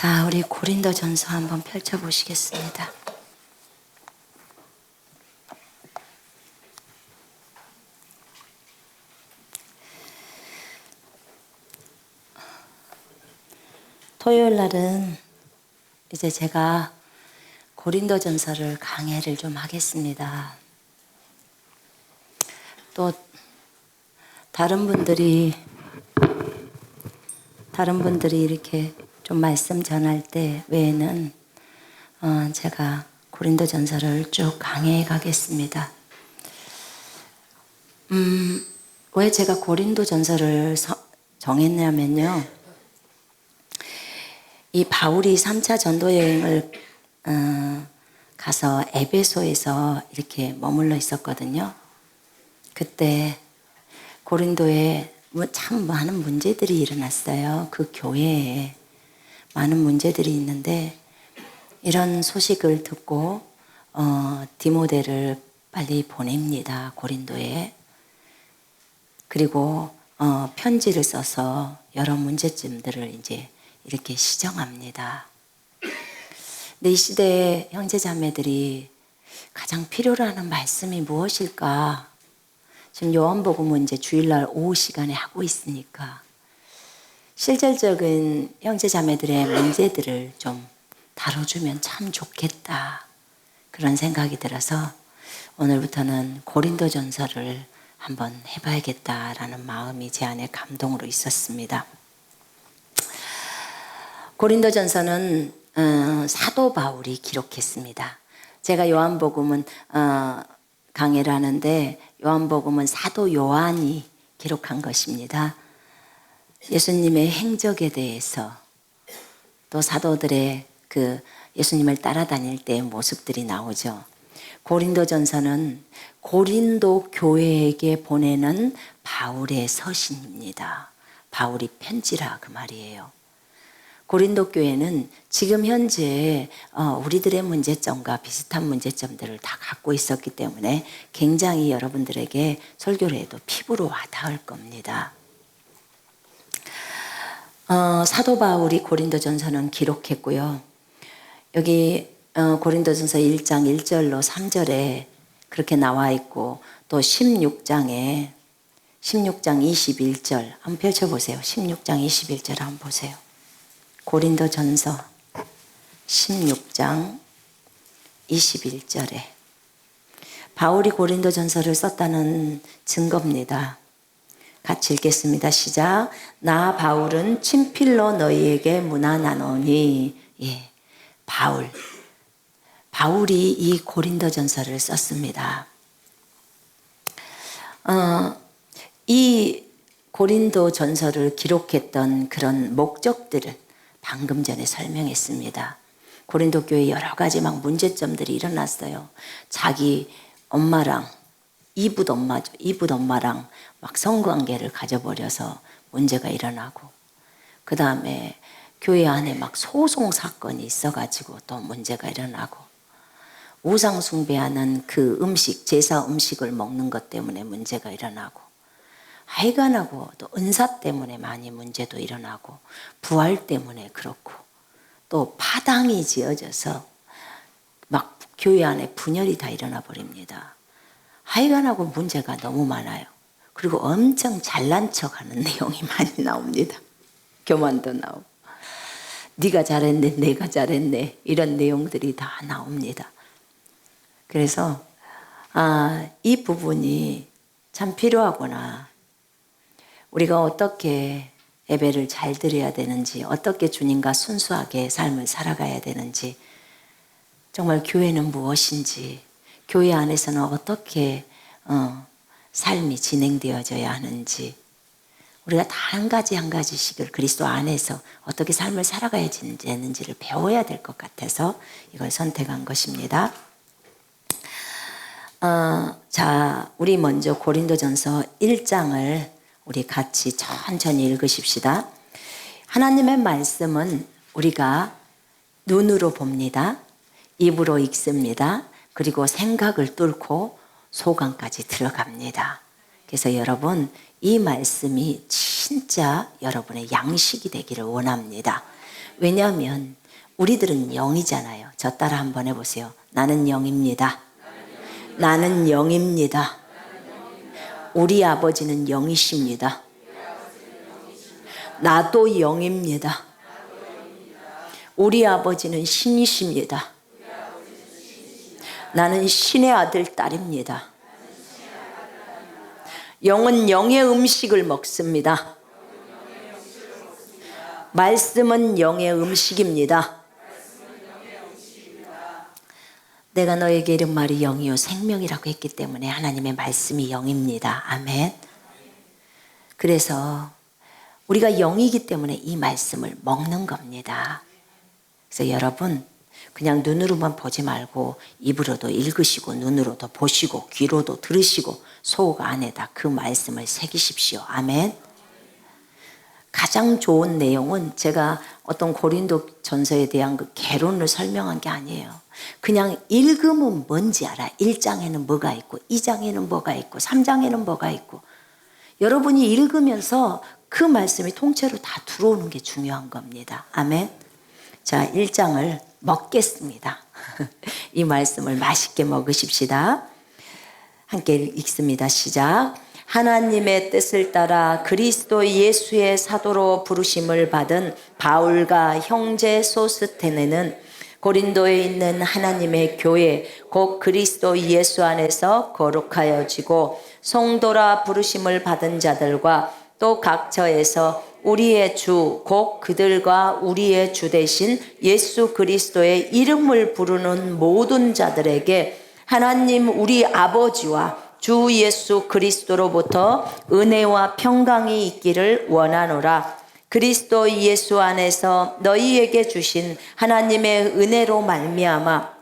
자, 우리 고린도전서 한번 펼쳐보시겠습니다. 토요일 날은 이제 제가 고린도전서를 강해를 좀 하겠습니다. 또 다른 분들이 이렇게 좀 말씀 전할 때 외에는 제가 고린도전서를 쭉 강해해 가겠습니다. 왜 제가 고린도전서를 정했냐면요, 이 바울이 3차 전도 여행을 가서 에베소에서 이렇게 머물러 있었거든요. 그때 고린도에 참 많은 문제들이 일어났어요. 그 교회에 많은 문제들이 있는데, 이런 소식을 듣고 디모데를 빨리 보냅니다, 고린도에. 그리고 편지를 써서 여러 문제점들을 이제 이렇게 시정합니다. 근데 이 시대에 형제자매들이 가장 필요로 하는 말씀이 무엇일까? 지금 요한복음은 이제 주일날 오후 시간에 하고 있으니까 실질적인 형제자매들의 문제들을 좀 다뤄주면 참 좋겠다, 그런 생각이 들어서 오늘부터는 고린도전서를 한번 해봐야겠다라는 마음이 제 안에 감동으로 있었습니다. 고린도전서는 사도 바울이 기록했습니다. 제가 요한복음은 강해를 하는데, 요한복음은 사도 요한이 기록한 것입니다. 예수님의 행적에 대해서, 또 사도들의 그 예수님을 따라다닐 때의 모습들이 나오죠. 고린도전서는 고린도 교회에게 보내는 바울의 서신입니다. 바울이 편지라 그 말이에요. 고린도 교회는 지금 현재 우리들의 문제점과 비슷한 문제점들을 다 갖고 있었기 때문에 굉장히 여러분들에게 설교를 해도 피부로 와닿을 겁니다. 사도 바울이 고린도전서는 기록했고요. 여기 고린도전서 1장 1절로 3절에 그렇게 나와 있고, 또 16장 21절 한번 펼쳐보세요. 16장 21절 한번 보세요. 고린도전서 16장 21절에 바울이 고린도전서를 썼다는 증거입니다. 같이 읽겠습니다. 시작. 나 바울은 친필로 너희에게 문안하노니. 예, 바울이 이 고린도전서를 썼습니다. 이 고린도전서를 기록했던 그런 목적들을 방금 전에 설명했습니다. 고린도 교회에 여러 가지 막 문제점들이 일어났어요. 자기 엄마랑 이붓 엄마랑 막 성관계를 가져버려서 문제가 일어나고, 그 다음에 교회 안에 막 소송 사건이 있어가지고 또 문제가 일어나고, 우상 숭배하는 그 음식, 제사 음식을 먹는 것 때문에 문제가 일어나고, 하여간하고 또 은사 때문에 많이 문제도 일어나고, 부활 때문에 그렇고, 또 파당이 지어져서 막 교회 안에 분열이 다 일어나 버립니다. 하여간하고 문제가 너무 많아요. 그리고 엄청 잘난 척하는 내용이 많이 나옵니다. 교만도 나오고, 네가 잘했네, 내가 잘했네, 이런 내용들이 다 나옵니다. 그래서 이 부분이 참 필요하구나. 우리가 어떻게 예배를 잘 드려야 되는지, 어떻게 주님과 순수하게 삶을 살아가야 되는지, 정말 교회는 무엇인지, 교회 안에서는 어떻게 삶이 진행되어져야 하는지, 우리가 다 한 가지씩을 그리스도 안에서 어떻게 삶을 살아가야 되는지를 배워야 될 것 같아서 이걸 선택한 것입니다. 자, 우리 먼저 고린도전서 1장을 우리 같이 천천히 읽으십시다. 하나님의 말씀은 우리가 눈으로 봅니다. 입으로 읽습니다. 그리고 생각을 뚫고 소관까지 들어갑니다. 그래서 여러분, 이 말씀이 진짜 여러분의 양식이 되기를 원합니다. 왜냐하면 우리들은 영이잖아요. 저 따라 한번 해보세요. 나는 영입니다. 나는 영입니다. 우리 아버지는 영이십니다. 나도 영입니다. 우리 아버지는 신이십니다. 나는 신의 아들, 딸입니다. 영은 영의 음식을 먹습니다. 말씀은 영의 음식입니다. 내가 너에게 이른 말이 영이요 생명이라고 했기 때문에 하나님의 말씀이 영입니다. 아멘. 그래서 우리가 영이기 때문에 이 말씀을 먹는 겁니다. 그래서 여러분 그냥 눈으로만 보지 말고 입으로도 읽으시고 눈으로도 보시고 귀로도 들으시고 속 안에다 그 말씀을 새기십시오. 아멘. 가장 좋은 내용은 제가 어떤 고린도 전서에 대한 그 개론을 설명한 게 아니에요. 그냥 읽으면 뭔지 알아. 1장에는 뭐가 있고 2장에는 뭐가 있고 3장에는 뭐가 있고 여러분이 읽으면서 그 말씀이 통째로 다 들어오는 게 중요한 겁니다. 아멘. 자, 1장을 먹겠습니다. 이 말씀을 맛있게 먹으십시다. 함께 읽습니다. 시작. 하나님의 뜻을 따라 그리스도 예수의 사도로 부르심을 받은 바울과 형제 소스테네는 고린도에 있는 하나님의 교회 곧 그리스도 예수 안에서 거룩하여지고 성도라 부르심을 받은 자들과 또 각처에서 우리의 주 곧 그들과 우리의 주 되신 예수 그리스도의 이름을 부르는 모든 자들에게 하나님 우리 아버지와 주 예수 그리스도로부터 은혜와 평강이 있기를 원하노라. 그리스도 예수 안에서 너희에게 주신 하나님의 은혜로 말미암아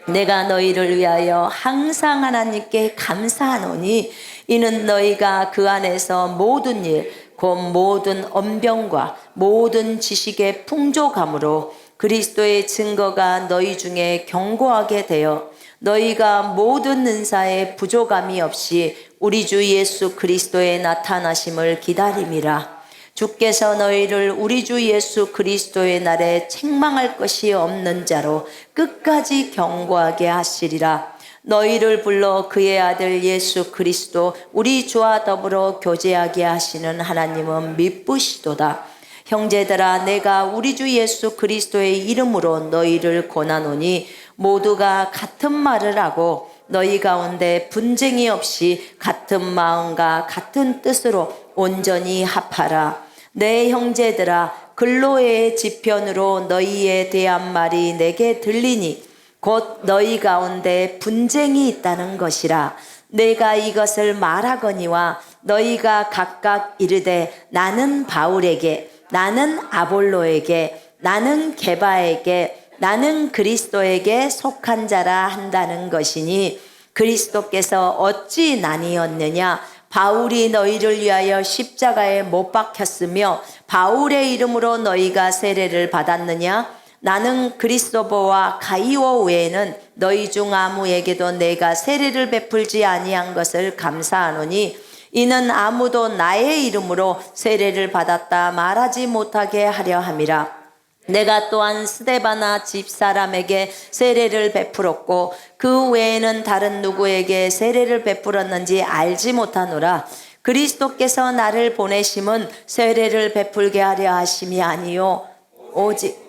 내가 너희를 위하여 항상 하나님께 감사하노니 이는 너희가 그 안에서 모든 일 곧 모든 언병과 모든 지식의 풍족함으로 그리스도의 증거가 너희 중에 견고하게 되어 너희가 모든 은사에 부족함이 없이 우리 주 예수 그리스도의 나타나심을 기다림이라. 주께서 너희를 우리 주 예수 그리스도의 날에 책망할 것이 없는 자로 끝까지 견고하게 하시리라. 너희를 불러 그의 아들 예수 그리스도 우리 주와 더불어 교제하게 하시는 하나님은 미쁘시도다. 형제들아 내가 우리 주 예수 그리스도의 이름으로 너희를 권하노니 모두가 같은 말을 하고 너희 가운데 분쟁이 없이 같은 마음과 같은 뜻으로 온전히 합하라. 내 형제들아 글로의 지편으로 너희에 대한 말이 내게 들리니 곧 너희 가운데 분쟁이 있다는 것이라. 내가 이것을 말하거니와 너희가 각각 이르되 나는 바울에게 나는 아볼로에게 나는 게바에게 나는 그리스도에게 속한 자라 한다는 것이니 그리스도께서 어찌 나뉘었느냐. 바울이 너희를 위하여 십자가에 못 박혔으며 바울의 이름으로 너희가 세례를 받았느냐. 나는 그리스도보와 가이오 외에는 너희 중 아무에게도 내가 세례를 베풀지 아니한 것을 감사하노니 이는 아무도 나의 이름으로 세례를 받았다 말하지 못하게 하려 함이라. 내가 또한 스데바나 집사람에게 세례를 베풀었고 그 외에는 다른 누구에게 세례를 베풀었는지 알지 못하노라. 그리스도께서 나를 보내심은 세례를 베풀게 하려 하심이 아니요 오직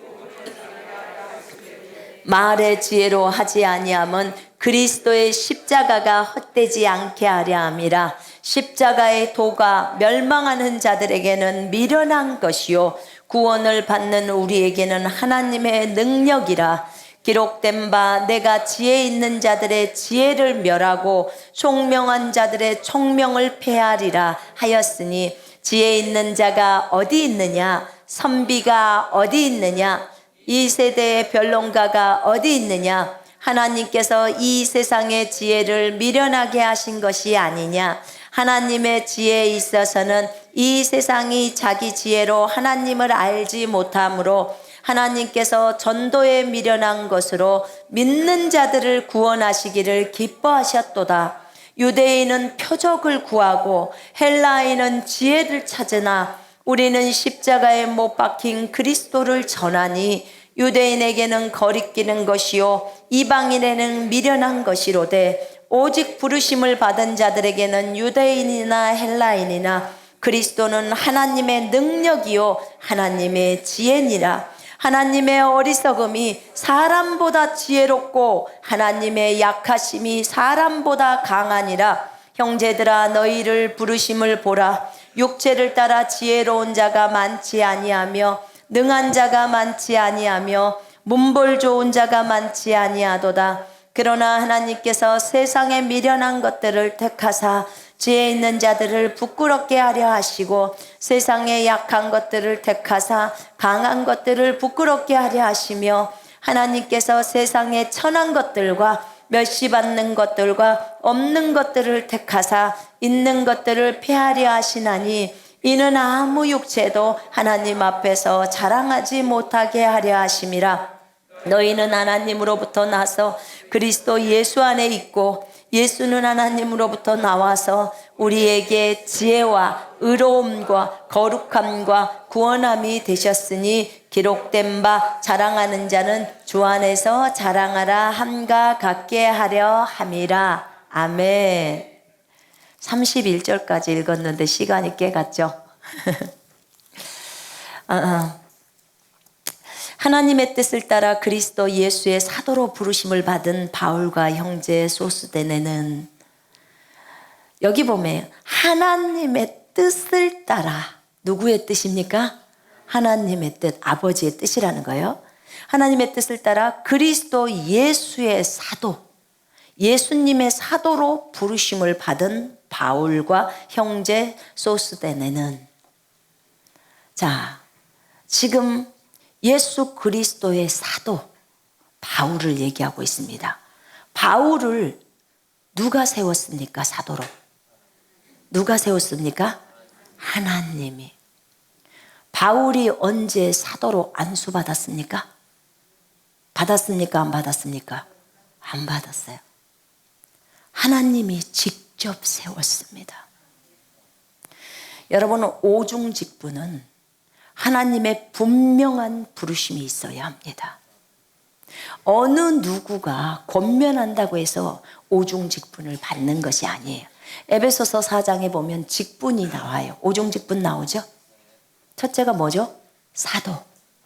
말의 지혜로 하지 아니함은 그리스도의 십자가가 헛되지 않게 하려 함이라. 십자가의 도가 멸망하는 자들에게는 미련한 것이요 구원을 받는 우리에게는 하나님의 능력이라. 기록된 바 내가 지혜 있는 자들의 지혜를 멸하고 총명한 자들의 총명을 폐하리라 하였으니 지혜 있는 자가 어디 있느냐. 선비가 어디 있느냐. 이 세대의 변론가가 어디 있느냐. 하나님께서 이 세상의 지혜를 미련하게 하신 것이 아니냐. 하나님의 지혜에 있어서는 이 세상이 자기 지혜로 하나님을 알지 못하므로 하나님께서 전도에 미련한 것으로 믿는 자들을 구원하시기를 기뻐하셨도다. 유대인은 표적을 구하고 헬라인은 지혜를 찾으나 우리는 십자가에 못 박힌 그리스도를 전하니 유대인에게는 거리끼는 것이요 이방인에게는 미련한 것이로되 오직 부르심을 받은 자들에게는 유대인이나 헬라인이나 그리스도는 하나님의 능력이요 하나님의 지혜니라. 하나님의 어리석음이 사람보다 지혜롭고 하나님의 약하심이 사람보다 강하니라. 형제들아 너희를 부르심을 보라. 육체를 따라 지혜로운 자가 많지 아니하며 능한 자가 많지 아니하며 문벌 좋은 자가 많지 아니하도다. 그러나 하나님께서 세상에 미련한 것들을 택하사 지혜 있는 자들을 부끄럽게 하려 하시고 세상에 약한 것들을 택하사 강한 것들을 부끄럽게 하려 하시며 하나님께서 세상에 천한 것들과 멸시받는 것들과 없는 것들을 택하사 있는 것들을 폐하려 하시나니 이는 아무 육체도 하나님 앞에서 자랑하지 못하게 하려 하심이라. 너희는 하나님으로부터 나서 그리스도 예수 안에 있고 예수는 하나님으로부터 나와서 우리에게 지혜와 의로움과 거룩함과 구원함이 되셨으니 기록된 바 자랑하는 자는 주 안에서 자랑하라 함과 같게 하려 함이라. 아멘. 31절까지 읽었는데 시간이 꽤 갔죠. 하나님의 뜻을 따라 그리스도 예수의 사도로 부르심을 받은 바울과 형제 소스데네는 여기 보면 하나님의 뜻을 따라, 누구의 뜻입니까? 하나님의 뜻, 아버지의 뜻이라는 거예요. 하나님의 뜻을 따라 그리스도 예수의 사도, 예수님의 사도로 부르심을 받은 바울과 형제 소스데네는, 자, 지금 예수 그리스도의 사도 바울을 얘기하고 있습니다. 바울을 누가 세웠습니까? 사도로. 누가 세웠습니까? 하나님이. 바울이 언제 사도로 안수받았습니까? 받았습니까? 안 받았습니까? 안 받았어요. 하나님이 직접 세웠습니다. 여러분, 오중직분은 하나님의 분명한 부르심이 있어야 합니다. 어느 누구가 권면한다고 해서 오중직분을 받는 것이 아니에요. 에베소서 4장에 보면 직분이 나와요. 오중직분 나오죠? 첫째가 뭐죠? 사도.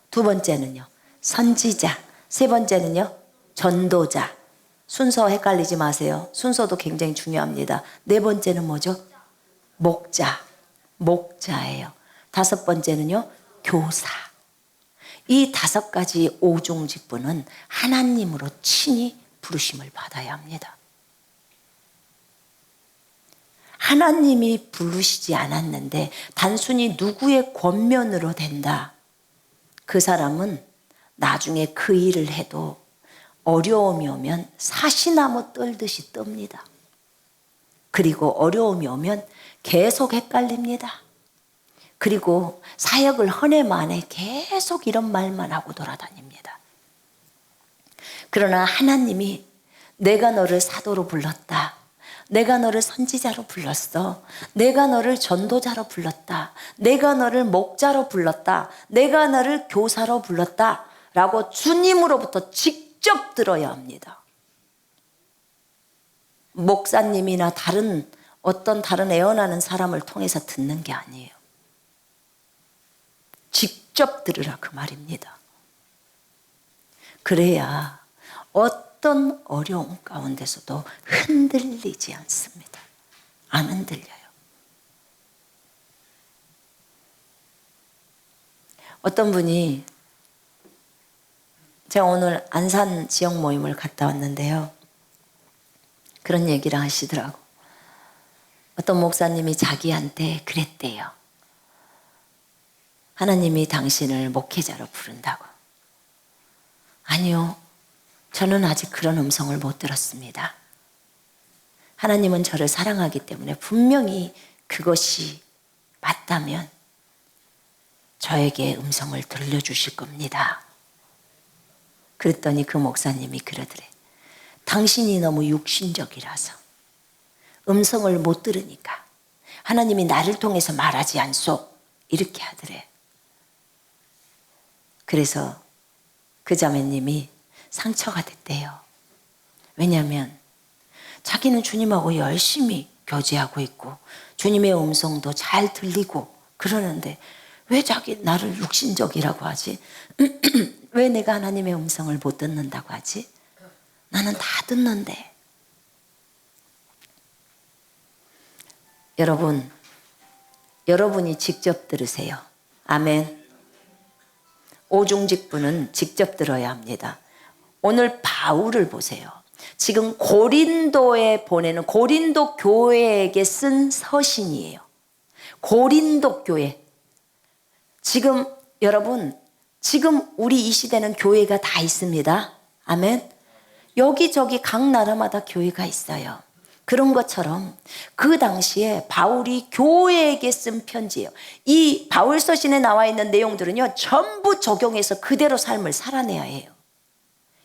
두 번째는요, 선지자. 세 번째는요, 전도자. 순서 헷갈리지 마세요. 순서도 굉장히 중요합니다. 네 번째는 뭐죠? 목자. 목자예요. 다섯 번째는요, 교사. 이 다섯 가지 오중직분은 하나님으로 친히 부르심을 받아야 합니다. 하나님이 부르시지 않았는데 단순히 누구의 권면으로 된다. 그 사람은 나중에 그 일을 해도 어려움이 오면 사시나무 떨듯이 뜹니다. 그리고 어려움이 오면 계속 헷갈립니다. 그리고 사역을 헌해 만에 계속 이런 말만 하고 돌아다닙니다. 그러나 하나님이 내가 너를 사도로 불렀다. 내가 너를 선지자로 불렀어. 내가 너를 전도자로 불렀다. 내가 너를 목자로 불렀다. 내가 너를 교사로 불렀다. 라고 주님으로부터 직접 들어야 합니다. 목사님이나 어떤 다른 애원하는 사람을 통해서 듣는 게 아니에요. 직접 들으라 그 말입니다. 그래야 어떤 어려움 가운데서도 흔들리지 않습니다. 안 흔들려요. 어떤 분이, 제가 오늘 안산 지역 모임을 갔다 왔는데요, 그런 얘기를 하시더라고. 어떤 목사님이 자기한테 그랬대요. 하나님이 당신을 목회자로 부른다고. 아니요, 저는 아직 그런 음성을 못 들었습니다. 하나님은 저를 사랑하기 때문에 분명히 그것이 맞다면 저에게 음성을 들려주실 겁니다. 그랬더니 그 목사님이 그러더래. 당신이 너무 육신적이라서 음성을 못 들으니까 하나님이 나를 통해서 말하지 않소, 이렇게 하더래. 그래서 그 자매님이 상처가 됐대요. 왜냐하면 자기는 주님하고 열심히 교제하고 있고 주님의 음성도 잘 들리고 그러는데 왜 자기 나를 육신적이라고 하지? 왜 내가 하나님의 음성을 못 듣는다고 하지? 나는 다 듣는데. 여러분, 여러분이 직접 들으세요. 아멘. 오중직분은 직접 들어야 합니다. 오늘 바울을 보세요. 지금 고린도에 보내는 고린도 교회에게 쓴 서신이에요. 고린도 교회. 지금 여러분, 지금 우리 이 시대는 교회가 다 있습니다. 아멘. 여기저기 각 나라마다 교회가 있어요. 그런 것처럼 그 당시에 바울이 교회에게 쓴 편지예요. 이 바울 서신에 나와 있는 내용들은요, 전부 적용해서 그대로 삶을 살아내야 해요.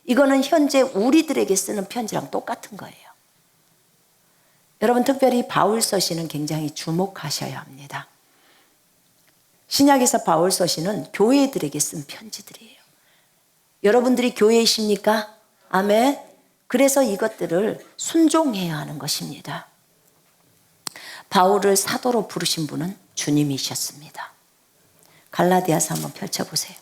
이거는 현재 우리들에게 쓰는 편지랑 똑같은 거예요. 여러분, 특별히 바울 서신은 굉장히 주목하셔야 합니다. 신약에서 바울 서신은 교회들에게 쓴 편지들이에요. 여러분들이 교회이십니까? 아멘. 그래서 이것들을 순종해야 하는 것입니다. 바울을 사도로 부르신 분은 주님이셨습니다. 갈라디아서 한번 펼쳐보세요.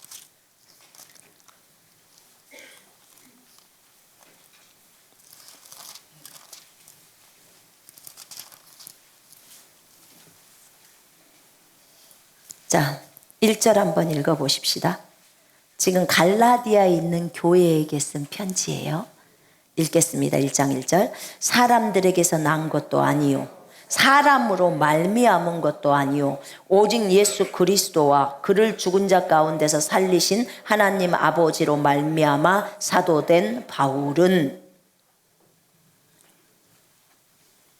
자, 1절 한번 읽어보십시다. 지금 갈라디아에 있는 교회에게 쓴 편지예요. 읽겠습니다. 1장 1절. 사람들에게서 난 것도 아니요 사람으로 말미암은 것도 아니요 오직 예수 그리스도와 그를 죽은 자 가운데서 살리신 하나님 아버지로 말미암아 사도된 바울은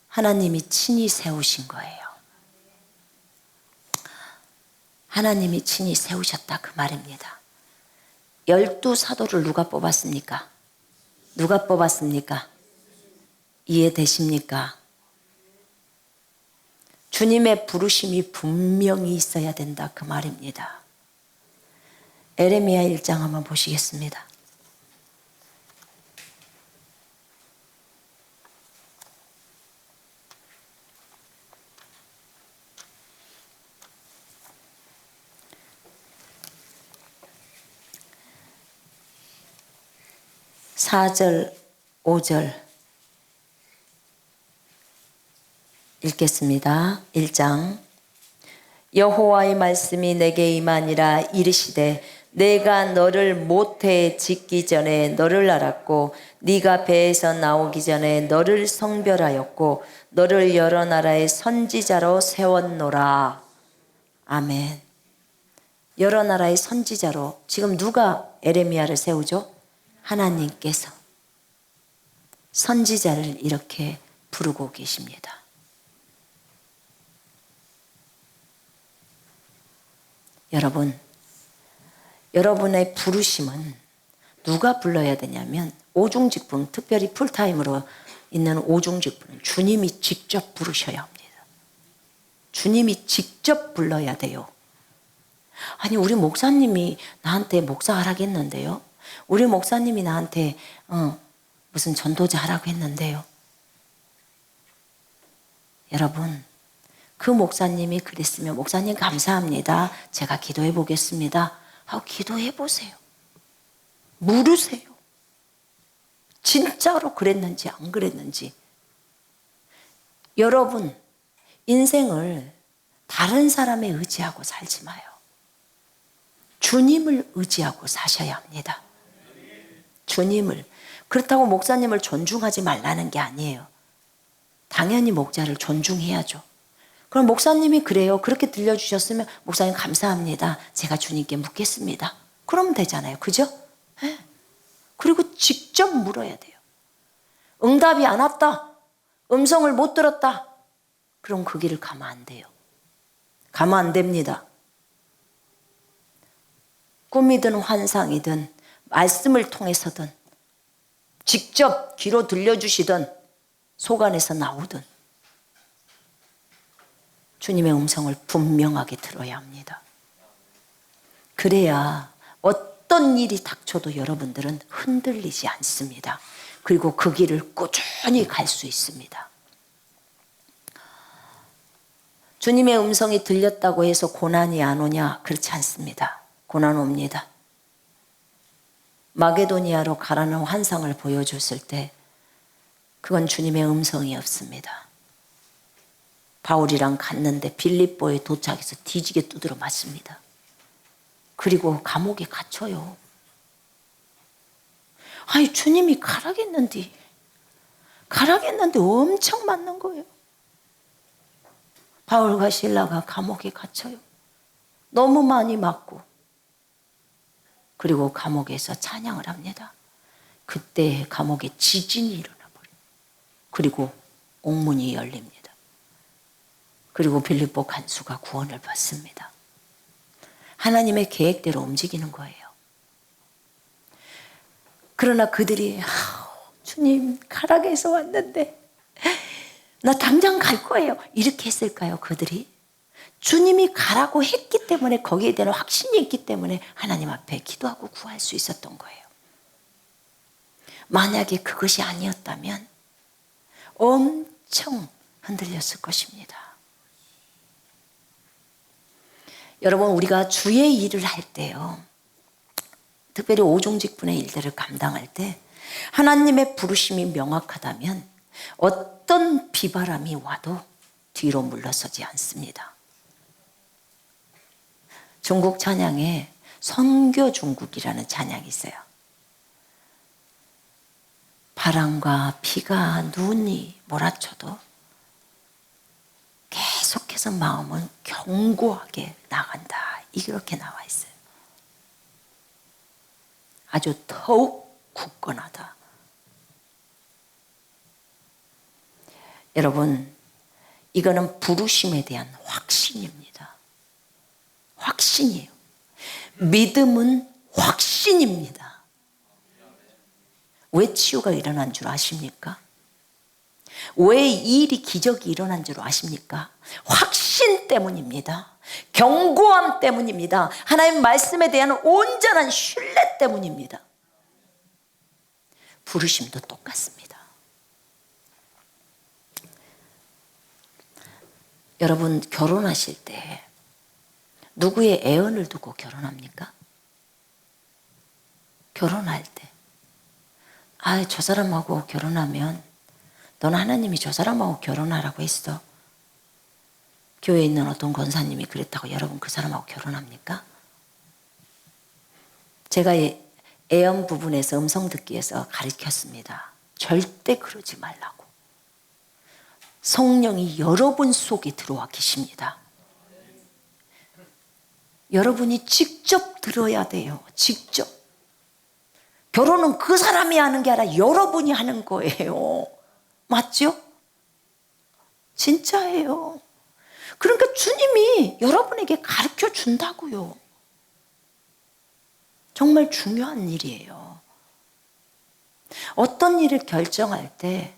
하나님이 친히 세우신 거예요. 하나님이 친히 세우셨다 그 말입니다. 12사도를 누가 뽑았습니까? 누가 뽑았습니까? 이해되십니까? 주님의 부르심이 분명히 있어야 된다 그 말입니다. 에레미야 1장 한번 보시겠습니다. (4절) (5절) 읽겠습니다. 1장. 여호와의 말씀이 내게 임하니라. 이르시되 내가 너를 모태에 짓기 전에 너를 알았고 네가 배에서 나오기 전에 너를 성별하였고 너를 여러 나라의 선지자로 세웠노라. 아멘. 여러 나라의 선지자로. 지금 누가 에레미야를 세우죠? 하나님께서 선지자를 이렇게 부르고 계십니다. 여러분, 여러분의 부르심은 누가 불러야 되냐면 오중직분, 특별히 풀타임으로 있는 오중직분은 주님이 직접 부르셔야 합니다. 주님이 직접 불러야 돼요. 아니, 우리 목사님이 나한테 목사하라고 했는데요. 우리 목사님이 나한테 무슨 전도자 하라고 했는데요. 여러분, 그 목사님이 그랬으면 목사님 감사합니다. 제가 기도해 보겠습니다. 하고 기도해 보세요. 물으세요. 진짜로 그랬는지 안 그랬는지. 여러분, 인생을 다른 사람에 의지하고 살지 마요. 주님을 의지하고 사셔야 합니다. 주님을. 그렇다고 목사님을 존중하지 말라는 게 아니에요. 당연히 목자를 존중해야죠. 그럼 목사님이 그래요. 그렇게 들려주셨으면 목사님 감사합니다. 제가 주님께 묻겠습니다. 그러면 되잖아요. 그죠? 네. 그리고 직접 물어야 돼요. 응답이 안 왔다. 음성을 못 들었다. 그럼 그 길을 가면 안 돼요. 가면 안 됩니다. 꿈이든 환상이든 말씀을 통해서든 직접 귀로 들려주시든 속 안에서 나오든 주님의 음성을 분명하게 들어야 합니다. 그래야 어떤 일이 닥쳐도 여러분들은 흔들리지 않습니다. 그리고 그 길을 꾸준히 갈 수 있습니다. 주님의 음성이 들렸다고 해서 고난이 안 오냐? 그렇지 않습니다. 고난 옵니다. 마게도니아로 가라는 환상을 보여줬을 때 그건 주님의 음성이 없습니다. 바울이랑 갔는데 빌립보에 도착해서 뒤지게 두드려 맞습니다. 그리고 감옥에 갇혀요. 아니 주님이 가라겠는데 엄청 맞는 거예요. 바울과 실라가 감옥에 갇혀요. 너무 많이 맞고. 그리고 감옥에서 찬양을 합니다. 그때 감옥에 지진이 일어나 버려요. 그리고 옥문이 열립니다. 그리고 빌립보 간수가 구원을 받습니다. 하나님의 계획대로 움직이는 거예요. 그러나 그들이 주님 가락에서 왔는데 나 당장 갈 거예요. 이렇게 했을까요? 그들이? 주님이 가라고 했기 때문에 거기에 대한 확신이 있기 때문에 하나님 앞에 기도하고 구할 수 있었던 거예요. 만약에 그것이 아니었다면 엄청 흔들렸을 것입니다. 여러분, 우리가 주의 일을 할 때요, 특별히 오종직분의 일들을 감당할 때 하나님의 부르심이 명확하다면 어떤 비바람이 와도 뒤로 물러서지 않습니다. 중국 찬양에 선교중국이라는 찬양이 있어요. 바람과 비가 눈이 몰아쳐도 계속해서 마음은 견고하게 나간다. 이렇게 나와 있어요. 아주 더욱 굳건하다. 여러분, 이거는 부르심에 대한 확신입니다. 확신이에요. 믿음은 확신입니다. 왜 치유가 일어난 줄 아십니까? 왜 이 일이 기적이 일어난 줄 아십니까? 확신 때문입니다. 견고함 때문입니다. 하나님 말씀에 대한 온전한 신뢰 때문입니다. 부르심도 똑같습니다. 여러분, 결혼하실 때 누구의 애언을 두고 결혼합니까? 결혼할 때 저 사람하고 결혼하면 너는 하나님이 저 사람하고 결혼하라고 했어. 교회에 있는 어떤 권사님이 그랬다고 여러분 그 사람하고 결혼합니까? 제가 애언 부분에서 음성 듣기에서 가르쳤습니다. 절대 그러지 말라고. 성령이 여러분 속에 들어와 계십니다. 여러분이 직접 들어야 돼요. 직접. 결혼은 그 사람이 하는 게 아니라 여러분이 하는 거예요. 맞죠? 진짜예요. 그러니까 주님이 여러분에게 가르쳐 준다고요. 정말 중요한 일이에요. 어떤 일을 결정할 때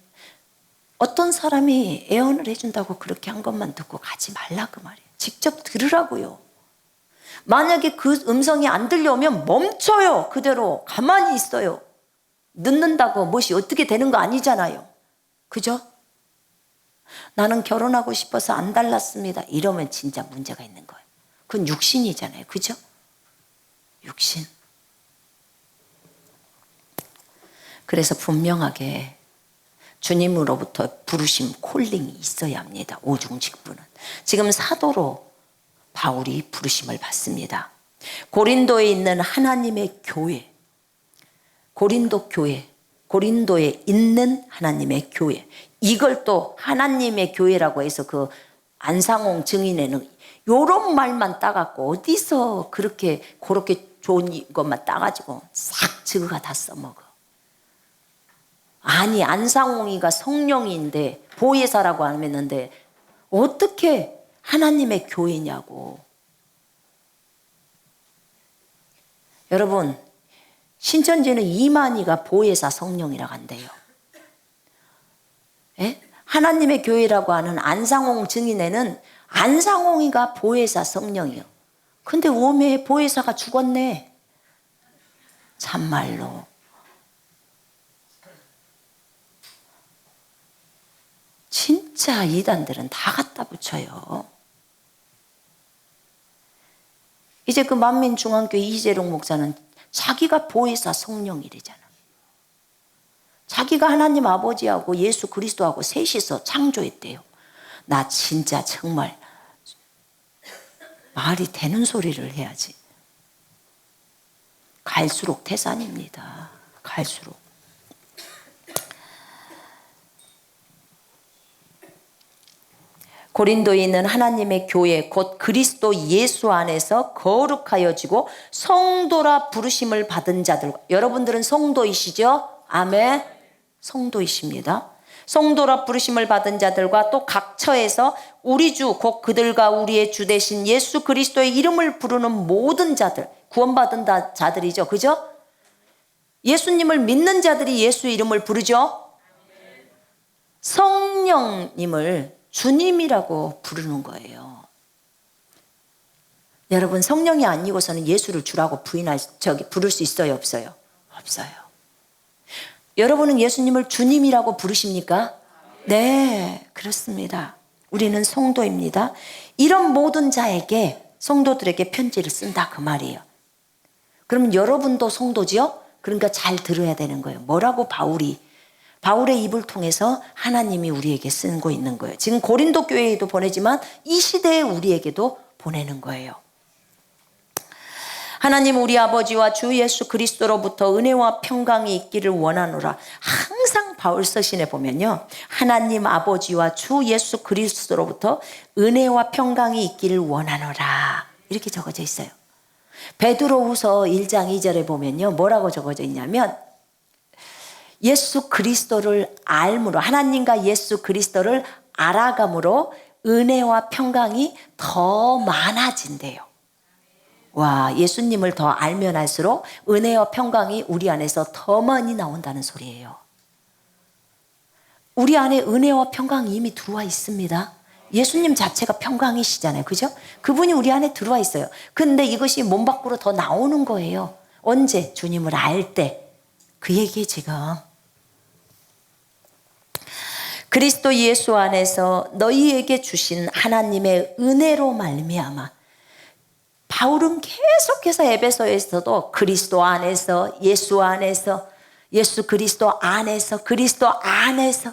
어떤 사람이 애언을 해준다고 그렇게 한 것만 듣고 가지 말라 그 말이에요. 직접 들으라고요. 만약에 그 음성이 안 들려오면 멈춰요. 그대로 가만히 있어요. 늦는다고 무엇이 어떻게 되는 거 아니잖아요. 그죠? 나는 결혼하고 싶어서 안 달랐습니다. 이러면 진짜 문제가 있는 거예요. 그건 육신이잖아요. 그죠? 육신. 그래서 분명하게 주님으로부터 부르심, 콜링이 있어야 합니다. 오중직분은. 지금 사도로 바울이 부르심을 받습니다. 고린도에 있는 하나님의 교회, 고린도 교회, 고린도에 있는 하나님의 교회, 이걸 또 하나님의 교회라고 해서 그 안상홍 증인에는 요런 말만 따갖고 어디서 그렇게 좋은 것만 따가지고 싹 저거가 다 써먹어. 아니, 안상홍이가 성령인데 보혜사라고 하는데 어떻게 하나님의 교회냐고. 여러분, 신천지는 이만희가 보혜사 성령이라고 한대요. 예? 하나님의 교회라고 하는 안상홍 증인에는 안상홍이가 보혜사 성령이요. 근데 오메 보혜사가 죽었네. 참말로. 진짜 이단들은 다 갖다 붙여요. 이제 그 만민중앙교회 이재룡 목사는 자기가 보혜사 성령이래잖아. 자기가 하나님 아버지하고 예수 그리스도하고 셋이서 창조했대요. 나 진짜 정말 말이 되는 소리를 해야지. 갈수록 태산입니다. 갈수록. 고린도에 있는 하나님의 교회 곧 그리스도 예수 안에서 거룩하여지고 성도라 부르심을 받은 자들. 여러분들은 성도이시죠? 아멘. 성도이십니다. 성도라 부르심을 받은 자들과 또 각처에서 우리 주 곧 그들과 우리의 주 되신 예수 그리스도의 이름을 부르는 모든 자들, 구원받은 자들이죠. 그죠? 예수님을 믿는 자들이 예수 이름을 부르죠. 성령님을 주님이라고 부르는 거예요. 여러분, 성령이 아니고서는 예수를 주라고 부를 수 있어요, 없어요? 없어요. 여러분은 예수님을 주님이라고 부르십니까? 네, 그렇습니다. 우리는 성도입니다. 이런 모든 자에게, 성도들에게 편지를 쓴다 그 말이에요. 그럼 여러분도 성도지요? 그러니까 잘 들어야 되는 거예요. 뭐라고 바울의 입을 통해서 하나님이 우리에게 쓰고 있는 거예요. 지금 고린도 교회에도 보내지만 이 시대에 우리에게도 보내는 거예요. 하나님 우리 아버지와 주 예수 그리스도로부터 은혜와 평강이 있기를 원하노라. 항상 바울 서신에 보면요, 하나님 아버지와 주 예수 그리스도로부터 은혜와 평강이 있기를 원하노라 이렇게 적어져 있어요. 베드로후서 1장 2절에 보면요, 뭐라고 적어져 있냐면 예수 그리스도를 알므로, 하나님과 예수 그리스도를 알아감으로 은혜와 평강이 더 많아진대요. 와, 예수님을 더 알면 알수록 은혜와 평강이 우리 안에서 더 많이 나온다는 소리예요. 우리 안에 은혜와 평강이 이미 들어와 있습니다. 예수님 자체가 평강이시잖아요. 그죠? 그분이 우리 안에 들어와 있어요. 근데 이것이 몸 밖으로 더 나오는 거예요. 언제? 주님을 알 때. 그 얘기에 지금 그리스도 예수 안에서 너희에게 주신 하나님의 은혜로 말미암아. 바울은 계속해서 에베소에서도 그리스도 안에서, 예수 안에서, 예수 그리스도 안에서, 그리스도 안에서.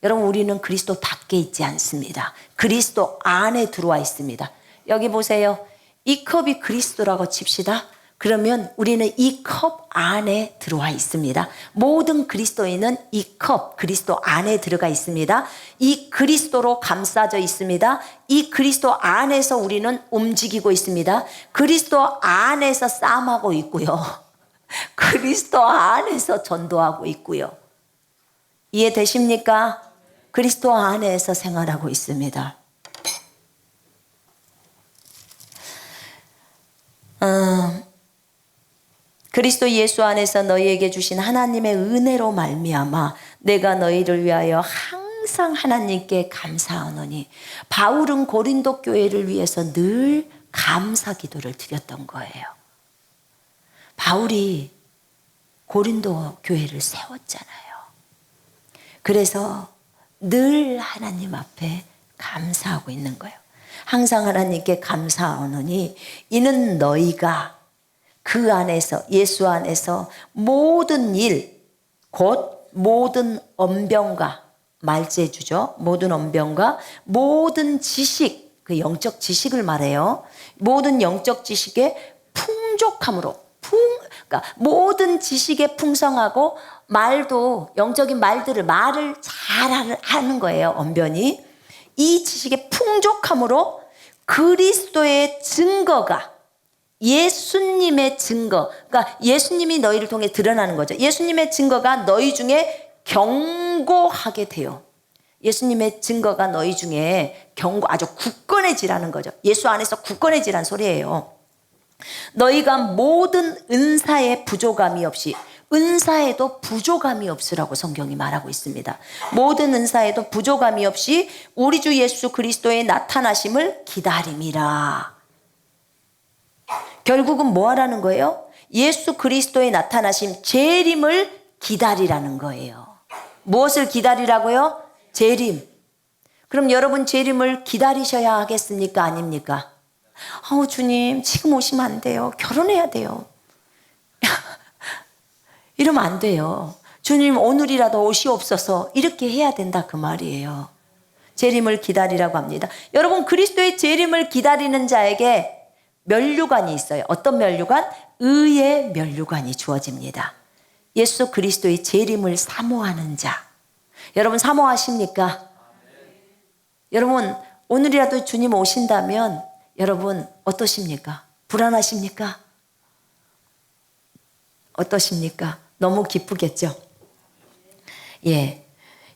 여러분, 우리는 그리스도 밖에 있지 않습니다. 그리스도 안에 들어와 있습니다. 여기 보세요. 이 컵이 그리스도라고 칩시다. 그러면 우리는 이 컵 안에 들어와 있습니다. 모든 그리스도인은 이 컵, 그리스도 안에 들어가 있습니다. 이 그리스도로 감싸져 있습니다. 이 그리스도 안에서 우리는 움직이고 있습니다. 그리스도 안에서 싸움하고 있고요. 그리스도 안에서 전도하고 있고요. 이해되십니까? 그리스도 안에서 생활하고 있습니다. 그리스도 예수 안에서 너희에게 주신 하나님의 은혜로 말미암아 내가 너희를 위하여 항상 하나님께 감사하노니. 바울은 고린도 교회를 위해서 늘 감사 기도를 드렸던 거예요. 바울이 고린도 교회를 세웠잖아요. 그래서 늘 하나님 앞에 감사하고 있는 거예요. 항상 하나님께 감사하노니 이는 너희가 그 안에서, 예수 안에서 모든 일, 곧 모든 언병과, 말재주죠. 모든 언병과 모든 지식, 그 영적 지식을 말해요. 모든 영적 지식의 풍족함으로, 그러니까 모든 지식에 풍성하고 말도, 영적인 말을 잘 하는 거예요. 언변이. 이 지식의 풍족함으로 그리스도의 증거가, 예수님의 증거, 그러니까 예수님이 너희를 통해 드러나는 거죠. 예수님의 증거가 너희 중에 견고하게 돼요. 예수님의 증거가 너희 중에 아주 굳건해지라는 거죠. 예수 안에서 굳건해지라는 소리예요. 너희가 모든 은사의 부족함이 없이, 은사에도 부족함이 없으라고 성경이 말하고 있습니다. 모든 은사에도 부족함이 없이 우리 주 예수 그리스도의 나타나심을 기다림이라. 결국은 뭐 하라는 거예요? 예수 그리스도의 나타나심, 재림을 기다리라는 거예요. 무엇을 기다리라고요? 재림. 그럼 여러분 재림을 기다리셔야 하겠습니까? 아닙니까? 주님 지금 오시면 안 돼요. 결혼해야 돼요. 이러면 안 돼요. 주님 오늘이라도 오시옵소서 이렇게 해야 된다 그 말이에요. 재림을 기다리라고 합니다. 여러분 그리스도의 재림을 기다리는 자에게 면류관이 있어요. 어떤 면류관? 의의 면류관이 주어집니다. 예수 그리스도의 재림을 사모하는 자. 여러분 사모하십니까? 여러분 오늘이라도 주님 오신다면 여러분 어떠십니까? 불안하십니까? 어떠십니까? 너무 기쁘겠죠? 예.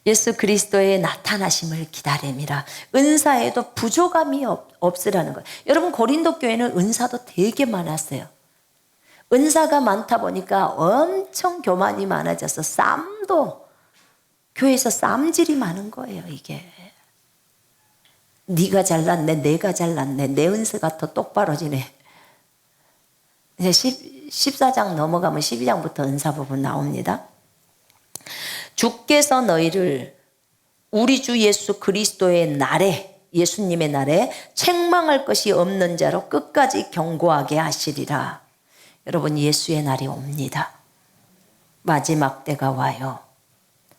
예수 그리스도의 나타나심을 기다림이라. 은사에도 부족함이 없으라는 거예요. 여러분 고린도 교회는 은사도 되게 많았어요. 은사가 많다 보니까 엄청 교만이 많아져서 쌈도 교회에서 쌈질이 많은 거예요. 이게 네가 잘났네, 내가 잘났네, 내 은사가 더 똑바로 지네. 이제 14장 넘어가면 12장부터 은사 부분 나옵니다. 주께서 너희를 우리 주 예수 그리스도의 날에, 예수님의 날에 책망할 것이 없는 자로 끝까지 경고하게 하시리라. 여러분 예수의 날이 옵니다. 마지막 때가 와요.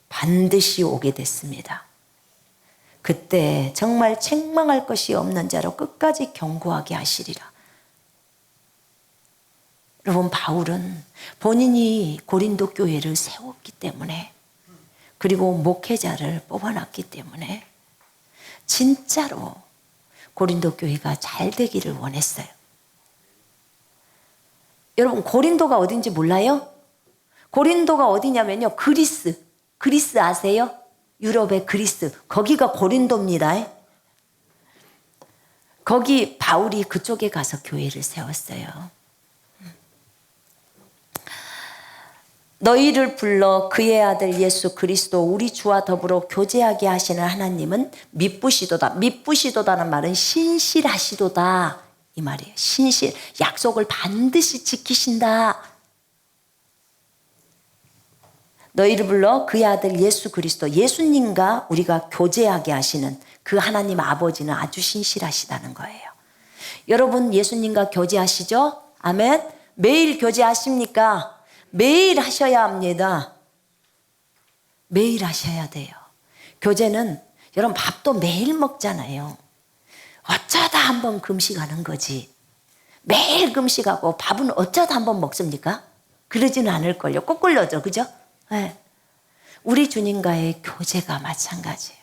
반드시 오게 됐습니다. 그때 정말 책망할 것이 없는 자로 끝까지 경고하게 하시리라. 여러분 바울은 본인이 고린도 교회를 세웠기 때문에 그리고 목회자를 뽑아놨기 때문에 진짜로 고린도 교회가 잘 되기를 원했어요. 여러분 고린도가 어딘지 몰라요? 고린도가 어디냐면요, 그리스 아세요? 유럽의 그리스, 거기가 고린도입니다. 거기 바울이 그쪽에 가서 교회를 세웠어요. 너희를 불러 그의 아들 예수 그리스도 우리 주와 더불어 교제하게 하시는 하나님은 미쁘시도다. 미쁘시도다는 말은 신실하시도다 이 말이에요. 신실, 약속을 반드시 지키신다. 너희를 불러 그의 아들 예수 그리스도, 예수님과 우리가 교제하게 하시는 그 하나님 아버지는 아주 신실하시다는 거예요. 여러분 예수님과 교제하시죠? 아멘. 매일 교제하십니까? 매일 하셔야 합니다. 매일 하셔야 돼요. 교제는 여러분 밥도 매일 먹잖아요. 어쩌다 한번 금식하는 거지. 매일 금식하고 밥은 어쩌다 한번 먹습니까? 그러지는 않을걸요. 꼭 걸려죠. 그죠? 네. 우리 주님과의 교제가 마찬가지예요.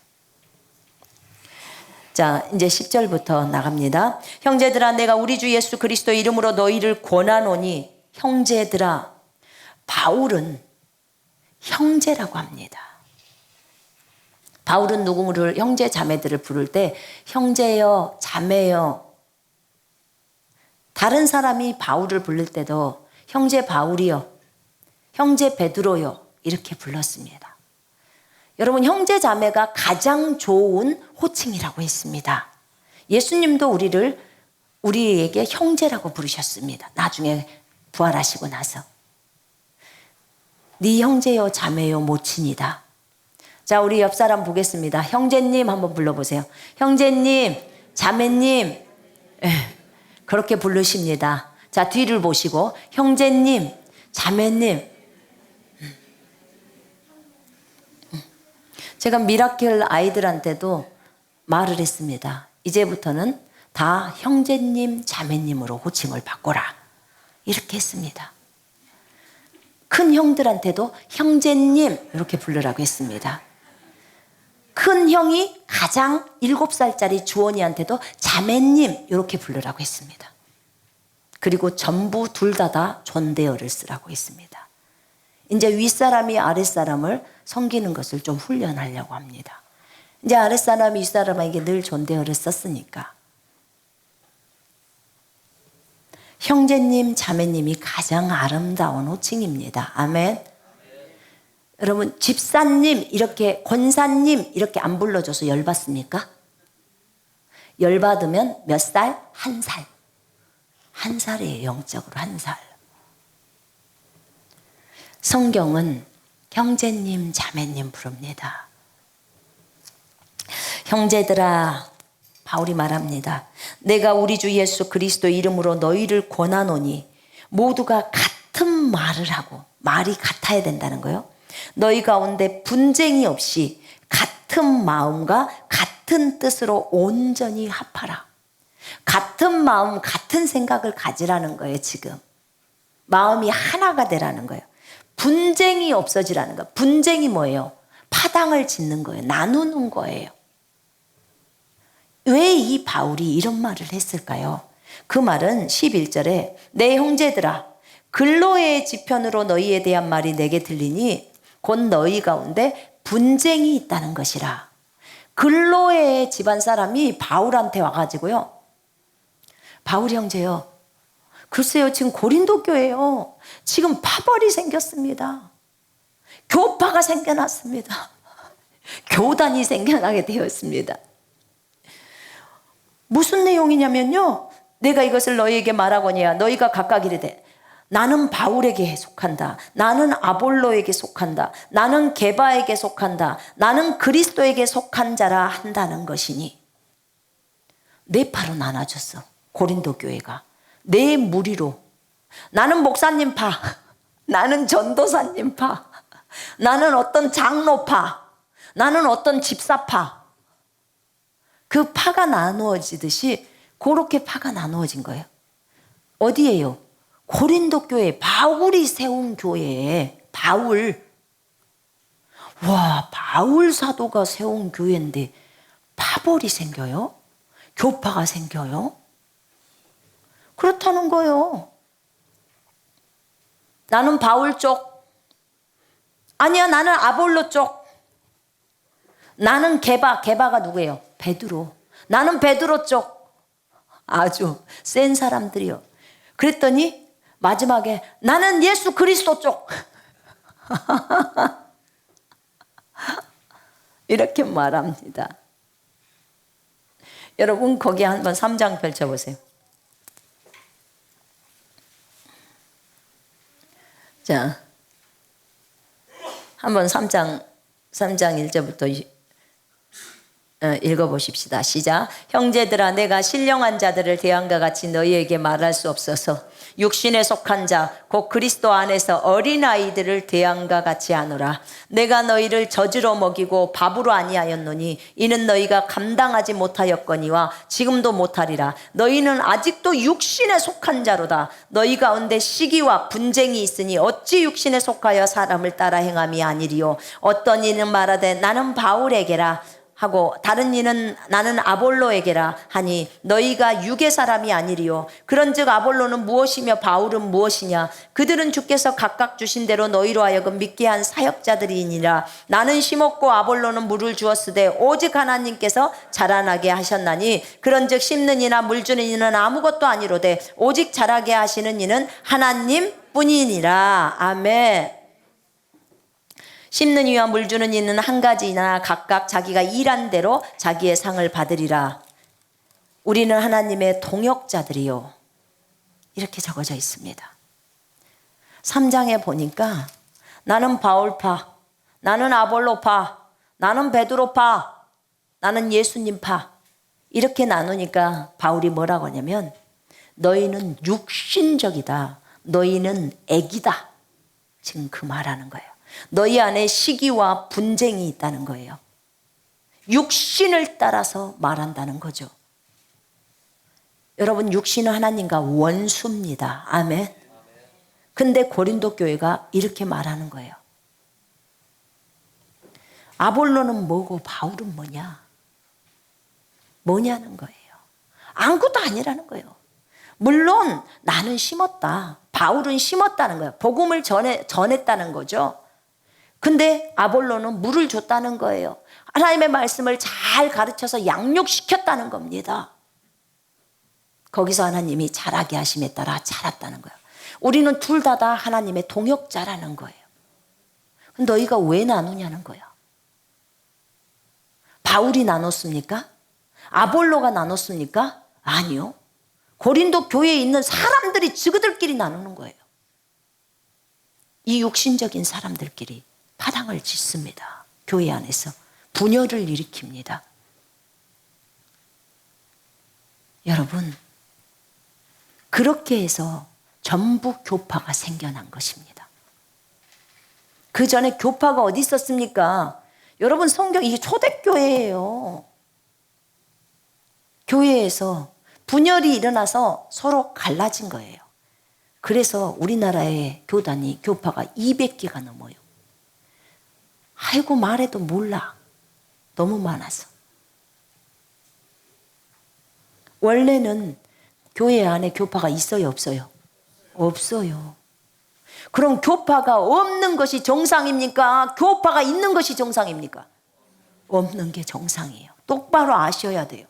자, 이제 10절부터 나갑니다. 형제들아, 내가 우리 주 예수 그리스도 이름으로 너희를 권하노니, 형제들아. 바울은 형제라고 합니다. 바울은 누구를, 형제 자매들을 부를 때 형제요, 자매요. 다른 사람이 바울을 부를 때도 형제 바울이요, 형제 베드로요 이렇게 불렀습니다. 여러분 형제 자매가 가장 좋은 호칭이라고 했습니다. 예수님도 우리에게 형제라고 부르셨습니다. 나중에 부활하시고 나서. 네 형제요 자매요 모친이다. 자, 우리 옆 사람 보겠습니다. 형제님 한번 불러보세요. 형제님, 자매님, 그렇게 부르십니다. 자, 뒤를 보시고 형제님, 자매님. 제가 미라클 아이들한테도 말을 했습니다. 이제부터는 다 형제님, 자매님으로 호칭을 바꿔라. 이렇게 했습니다. 큰 형들한테도 형제님 이렇게 부르라고 했습니다. 큰 형이 가장 7살짜리 주원이한테도 자매님 이렇게 부르라고 했습니다. 그리고 전부 둘 다 존대어를 쓰라고 했습니다. 이제 윗사람이 아랫사람을 섬기는 것을 좀 훈련하려고 합니다. 이제 아랫사람이 윗사람에게 늘 존대어를 썼으니까. 형제님, 자매님이 가장 아름다운 호칭입니다. 아멘. 여러분, 집사님, 이렇게 권사님 이렇게 안 불러줘서 열받습니까? 열받으면 몇 살? 한 살. 한 살이에요. 영적으로 한 살. 성경은 형제님, 자매님 부릅니다. 형제들아, 바울이 말합니다. 내가 우리 주 예수 그리스도 이름으로 너희를 권하노니 모두가 같은 말을 하고, 말이 같아야 된다는 거예요. 너희 가운데 분쟁이 없이 같은 마음과 같은 뜻으로 온전히 합하라. 같은 마음, 같은 생각을 가지라는 거예요. 지금 마음이 하나가 되라는 거예요. 분쟁이 없어지라는 거예요. 분쟁이 뭐예요? 파당을 짓는 거예요. 나누는 거예요. 왜 이 바울이 이런 말을 했을까요? 그 말은 11절에 내 형제들아, 근로의 지편으로 너희에 대한 말이 내게 들리니 곧 너희 가운데 분쟁이 있다는 것이라. 근로의 집안 사람이 바울한테 와가지고요, 바울 형제요, 글쎄요, 지금 고린도 교회요, 지금 파벌이 생겼습니다. 교파가 생겨났습니다. 교단이 생겨나게 되었습니다. 무슨 내용이냐면요, 내가 이것을 너희에게 말하거니와 너희가 각각 이르되 나는 바울에게 속한다, 나는 아볼로에게 속한다, 나는 게바에게 속한다, 나는 그리스도에게 속한 자라 한다는 것이니. 네 파로 나눠졌어. 고린도 교회가 네 무리로. 나는 목사님 파, 나는 전도사님 파, 나는 어떤 장로파, 나는 어떤 집사파. 그 파가 나누어지듯이 그렇게 파가 나누어진 거예요. 어디예요? 고린도 교회, 바울이 세운 교회에. 바울. 와, 바울 사도가 세운 교회인데 파벌이 생겨요? 교파가 생겨요? 그렇다는 거예요. 나는 바울 쪽, 아니야 나는 아볼로 쪽, 나는 게바가 누구예요? 베드로. 나는 베드로 쪽. 아주 센 사람들이요. 그랬더니 마지막에 나는 예수 그리스도 쪽. 이렇게 말합니다. 여러분 거기 한번 3장 펼쳐보세요. 자, 한번 3장 1절부터 읽어보십시다. 시작. 형제들아, 내가 신령한 자들을 대함과 같이 너희에게 말할 수 없어서 육신에 속한 자 곧 그리스도 안에서 어린아이들을 대함과 같이 하노라. 내가 너희를 젖으로 먹이고 밥으로 아니하였노니 이는 너희가 감당하지 못하였거니와 지금도 못하리라. 너희는 아직도 육신에 속한 자로다. 너희 가운데 시기와 분쟁이 있으니 어찌 육신에 속하여 사람을 따라 행함이 아니리요. 어떤 이는 말하되 나는 바울에게라 하고 다른 이는 나는 아볼로에게라 하니 너희가 육의 사람이 아니리요. 그런즉 아볼로는 무엇이며 바울은 무엇이냐? 그들은 주께서 각각 주신 대로 너희로 하여금 믿게 한 사역자들이니라. 나는 심었고 아볼로는 물을 주었으되 오직 하나님께서 자라나게 하셨나니 그런즉 심는 이나 물 주는 이는 아무것도 아니로되 오직 자라게 하시는 이는 하나님 뿐이니라. 아멘. 심는 이와 물 주는 이는 한 가지나 각각 자기가 일한 대로 자기의 상을 받으리라. 우리는 하나님의 동역자들이요. 이렇게 적어져 있습니다. 3장에 보니까 나는 바울파, 나는 아볼로파, 나는 베드로파, 나는 예수님파, 이렇게 나누니까 바울이 뭐라고 하냐면 너희는 육신적이다, 너희는 애기다, 지금 그 말하는 거예요. 너희 안에 시기와 분쟁이 있다는 거예요. 육신을 따라서 말한다는 거죠. 여러분, 육신은 하나님과 원수입니다. 아멘. 근데 고린도 교회가 이렇게 말하는 거예요. 아볼로는 뭐고 바울은 뭐냐? 뭐냐는 거예요. 아무것도 아니라는 거예요. 물론 나는 심었다, 바울은 심었다는 거예요. 복음을 전했다는 거죠. 근데 아볼로는 물을 줬다는 거예요. 하나님의 말씀을 잘 가르쳐서 양육시켰다는 겁니다. 거기서 하나님이 자라게 하심에 따라 자랐다는 거예요. 우리는 둘 다 하나님의 동역자라는 거예요. 너희가 왜 나누냐는 거야. 바울이 나눴습니까? 아볼로가 나눴습니까? 아니요. 고린도 교회에 있는 사람들이 저들끼리 나누는 거예요. 이 육신적인 사람들끼리 파당을 짓습니다. 교회 안에서 분열을 일으킵니다. 여러분, 그렇게 해서 전부 교파가 생겨난 것입니다. 그 전에 교파가 어디 있었습니까? 여러분, 성경, 이게 초대교회예요. 교회에서 분열이 일어나서 서로 갈라진 거예요. 그래서 우리나라의 교단이, 교파가 200개가 넘어요. 아이고, 말해도 몰라. 너무 많아서. 원래는 교회 안에 교파가 있어요, 없어요? 없어요. 그럼 교파가 없는 것이 정상입니까? 교파가 있는 것이 정상입니까? 없는 게 정상이에요. 똑바로 아셔야 돼요.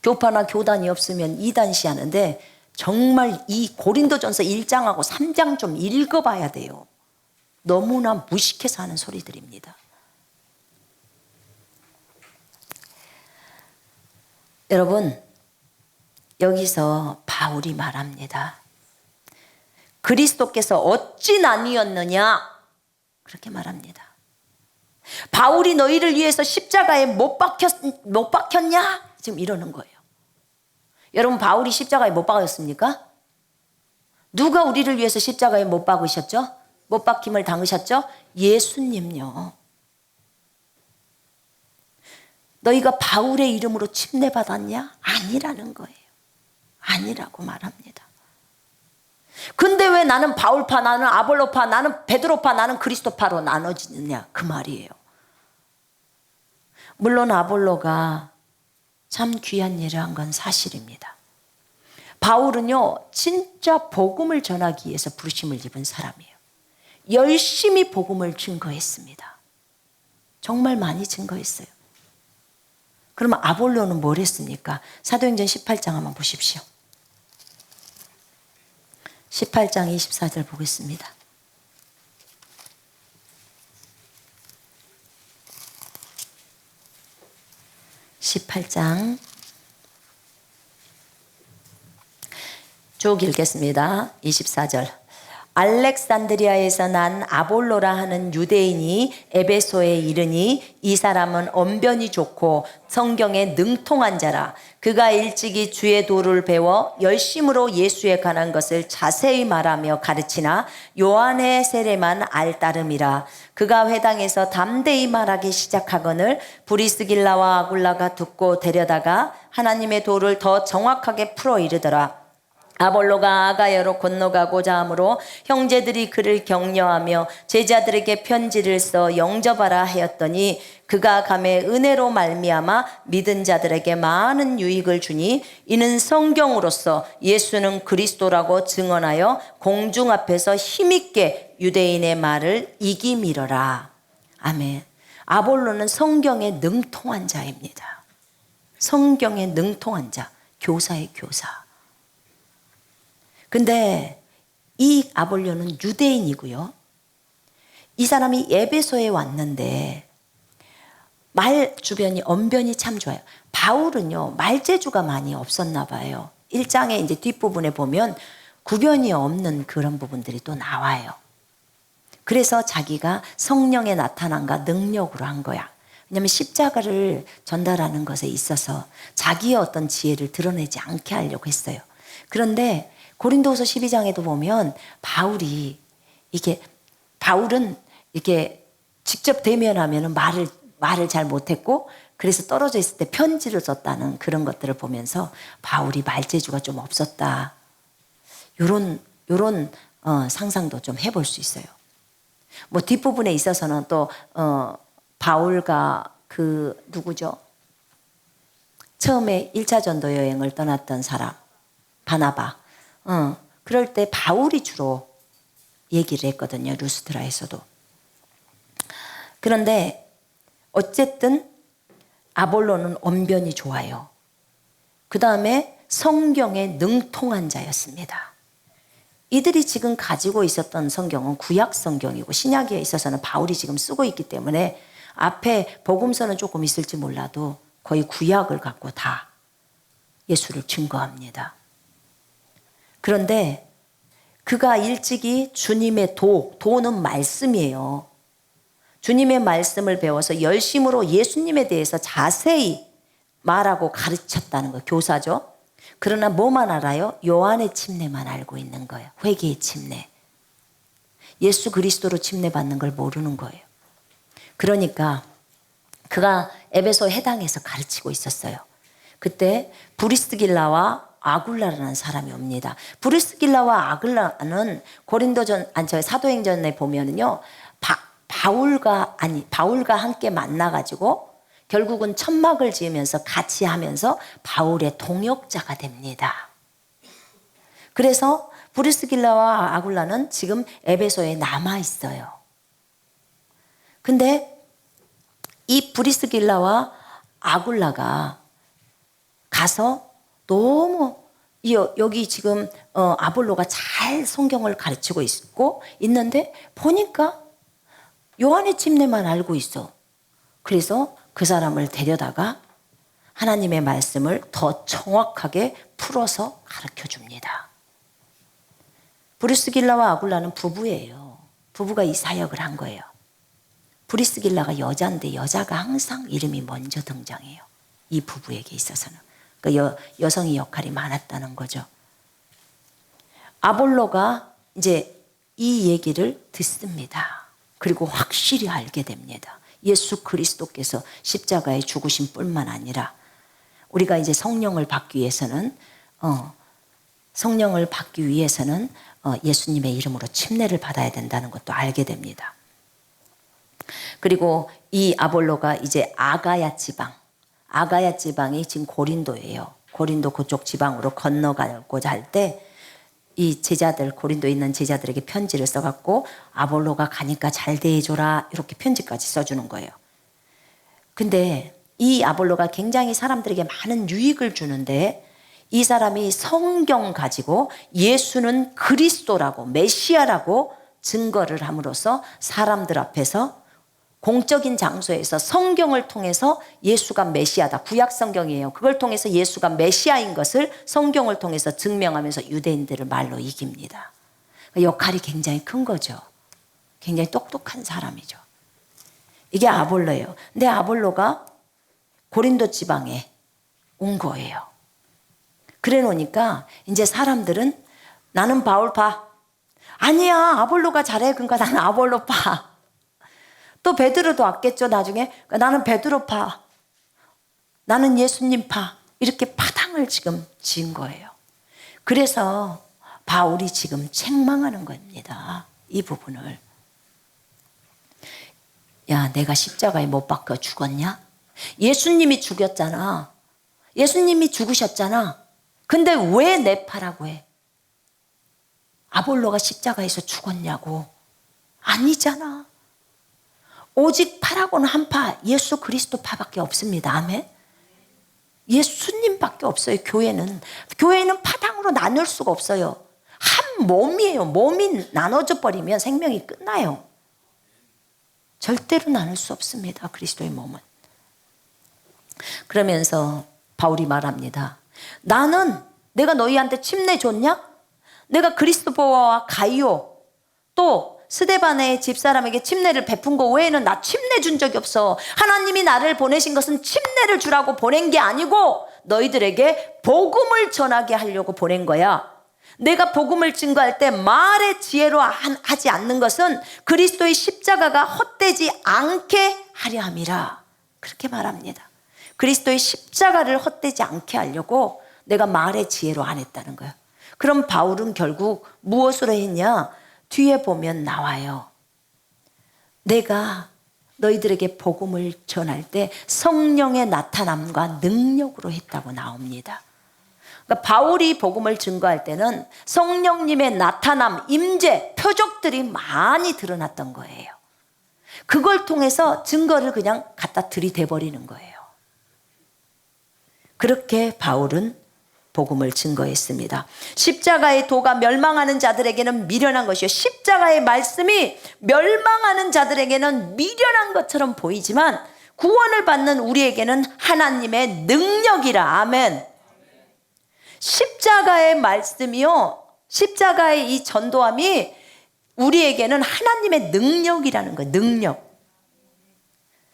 교파나 교단이 없으면 이단시 하는데 정말 이 고린도전서 1장하고 3장 좀 읽어봐야 돼요. 너무나 무식해서 하는 소리들입니다. 여러분, 여기서 바울이 말합니다. 그리스도께서 어찌 나뉘었느냐? 그렇게 말합니다. 바울이 너희를 위해서 십자가에 못 박혔냐? 지금 이러는 거예요. 여러분, 바울이 십자가에 못 박았습니까? 누가 우리를 위해서 십자가에 못 박으셨죠? 못 박힘을 당하셨죠? 예수님요. 너희가 바울의 이름으로 침례받았냐? 아니라는 거예요. 아니라고 말합니다. 근데 왜 나는 바울파, 나는 아볼로파, 나는 베드로파, 나는 그리스도파로 나눠지느냐? 그 말이에요. 물론 아볼로가 참 귀한 일을 한 건 사실입니다. 바울은요, 진짜 복음을 전하기 위해서 부르심을 입은 사람이에요. 열심히 복음을 증거했습니다. 정말 많이 증거했어요. 그러면 아볼로는 뭘 했습니까? 사도행전 18장 한번 보십시오. 18장 24절 보겠습니다. 쭉 읽겠습니다. 24절. 알렉산드리아에서 난 아볼로라 하는 유대인이 에베소에 이르니 이 사람은 언변이 좋고 성경에 능통한 자라. 그가 일찍이 주의 도를 배워 열심으로 예수에 관한 것을 자세히 말하며 가르치나 요한의 세례만 알따름이라. 그가 회당에서 담대히 말하기 시작하거늘 브리스길라와 아굴라가 듣고 데려다가 하나님의 도를 더 정확하게 풀어 이르더라. 아볼로가 아가야로 건너가고자 하므로 형제들이 그를 격려하며 제자들에게 편지를 써 영접하라 하였더니 그가 감에 은혜로 말미암아 믿은 자들에게 많은 유익을 주니 이는 성경으로서 예수는 그리스도라고 증언하여 공중 앞에서 힘있게 유대인의 말을 이기미러라. 아멘. 아볼로는 성경에 능통한 자입니다. 성경에 능통한 자, 교사의 교사. 근데 이 아볼로는 유대인이고요. 이 사람이 에베소에 왔는데 말 주변이 언변이 참 좋아요. 바울은요, 말재주가 많이 없었나 봐요. 1장의 이제 뒷부분에 보면 구변이 없는 그런 부분들이 또 나와요. 그래서 자기가 성령의 나타남과 능력으로 한 거야. 왜냐하면 십자가를 전달하는 것에 있어서 자기의 어떤 지혜를 드러내지 않게 하려고 했어요. 그런데 고린도후서 12장에도 보면 바울은 이렇게 직접 대면하면 말을 잘 못했고 그래서 떨어져 있을 때 편지를 썼다는 그런 것들을 보면서 바울이 말재주가 좀 없었다. 요런 상상도 좀 해볼 수 있어요. 뭐 뒷부분에 있어서는 또 바울과 그 누구죠? 처음에 1차 전도 여행을 떠났던 사람 바나바. 그럴 때 바울이 주로 얘기를 했거든요. 루스드라에서도. 그런데 어쨌든 아볼로는 언변이 좋아요. 그 다음에 성경에 능통한 자였습니다. 이들이 지금 가지고 있었던 성경은 구약 성경이고 신약에 있어서는 바울이 지금 쓰고 있기 때문에 앞에 복음서는 조금 있을지 몰라도 거의 구약을 갖고 다 예수를 증거합니다. 그런데 그가 일찍이 주님의 도는 말씀이에요. 주님의 말씀을 배워서 열심으로 예수님에 대해서 자세히 말하고 가르쳤다는 거, 교사죠. 그러나 뭐만 알아요? 요한의 침례만 알고 있는 거예요. 회개의 침례. 예수 그리스도로 침례받는 걸 모르는 거예요. 그러니까 그가 에베소 해당에서 가르치고 있었어요. 그때 브리스길라와 아굴라라는 사람이 옵니다. 브리스길라와 아굴라는 사도행전에 보면은요, 바울과 함께 만나가지고 결국은 천막을 지으면서 같이 하면서 바울의 동역자가 됩니다. 그래서 브리스길라와 아굴라는 지금 에베소에 남아 있어요. 근데 이 브리스길라와 아굴라가 가서 너무 여기 지금 아볼로가 잘 성경을 가르치고 있는데 보니까 요한의 침례만 알고 있어. 그래서 그 사람을 데려다가 하나님의 말씀을 더 정확하게 풀어서 가르쳐 줍니다. 브리스길라와 아굴라는 부부예요. 부부가 이 사역을 한 거예요. 브리스길라가 여자인데 여자가 항상 이름이 먼저 등장해요. 이 부부에게 있어서는. 그러니까 여성의 역할이 많았다는 거죠. 아볼로가 이제 이 얘기를 듣습니다. 그리고 확실히 알게 됩니다. 예수 그리스도께서 십자가에 죽으신 뿐만 아니라 우리가 이제 성령을 받기 위해서는 예수님의 이름으로 침례를 받아야 된다는 것도 알게 됩니다. 그리고 이 아볼로가 이제 아가야 지방이 지금 고린도예요. 고린도 그쪽 지방으로 건너가고자 할 때 이 고린도에 있는 제자들에게 편지를 써갖고 아볼로가 가니까 잘 대해줘라 이렇게 편지까지 써주는 거예요. 근데 이 아볼로가 굉장히 사람들에게 많은 유익을 주는데 이 사람이 성경 가지고 예수는 그리스도라고 메시아라고 증거를 함으로써 사람들 앞에서 공적인 장소에서 성경을 통해서 예수가 메시아다. 구약 성경이에요. 그걸 통해서 예수가 메시아인 것을 성경을 통해서 증명하면서 유대인들을 말로 이깁니다. 역할이 굉장히 큰 거죠. 굉장히 똑똑한 사람이죠. 이게 아볼로예요. 근데 아볼로가 고린도 지방에 온 거예요. 그래 놓으니까 이제 사람들은 나는 바울파. 아니야, 아볼로가 잘해. 그러니까 나는 아볼로파. 또 베드로도 왔겠죠, 나중에. 나는 베드로파. 나는 예수님파. 이렇게 파당을 지금 지은 거예요. 그래서 바울이 지금 책망하는 겁니다. 이 부분을. 야, 내가 십자가에 못 박혀 죽었냐? 예수님이 죽였잖아. 예수님이 죽으셨잖아. 근데 왜 내 파라고 해? 아볼로가 십자가에서 죽었냐고. 아니잖아. 오직 파라고는 한 파, 예수 그리스도 파밖에 없습니다. 아멘. 예수님밖에 없어요. 교회는 파당으로 나눌 수가 없어요. 한 몸이에요. 몸이 나눠져 버리면 생명이 끝나요. 절대로 나눌 수 없습니다. 그리스도의 몸은. 그러면서 바울이 말합니다. 내가 너희한테 침례 줬냐? 내가 그리스도와 가이오 또 스데반의 집사람에게 침례를 베푼 거 외에는 나 침례 준 적이 없어. 하나님이 나를 보내신 것은 침례를 주라고 보낸 게 아니고 너희들에게 복음을 전하게 하려고 보낸 거야. 내가 복음을 증거할 때 말의 지혜로 하지 않는 것은 그리스도의 십자가가 헛되지 않게 하려 함이라. 그렇게 말합니다. 그리스도의 십자가를 헛되지 않게 하려고 내가 말의 지혜로 안 했다는 거야. 그럼 바울은 결국 무엇으로 했냐? 뒤에 보면 나와요. 내가 너희들에게 복음을 전할 때 성령의 나타남과 능력으로 했다고 나옵니다. 그러니까 바울이 복음을 증거할 때는 성령님의 나타남, 임재, 표적들이 많이 드러났던 거예요. 그걸 통해서 증거를 그냥 갖다 들이대버리는 거예요. 그렇게 바울은 복음을 증거했습니다. 십자가의 도가 멸망하는 자들에게는 미련한 것이요, 십자가의 말씀이 멸망하는 자들에게는 미련한 것처럼 보이지만 구원을 받는 우리에게는 하나님의 능력이라. 아멘. 십자가의 말씀이요, 십자가의 이 전도함이 우리에게는 하나님의 능력이라는 거예요. 능력.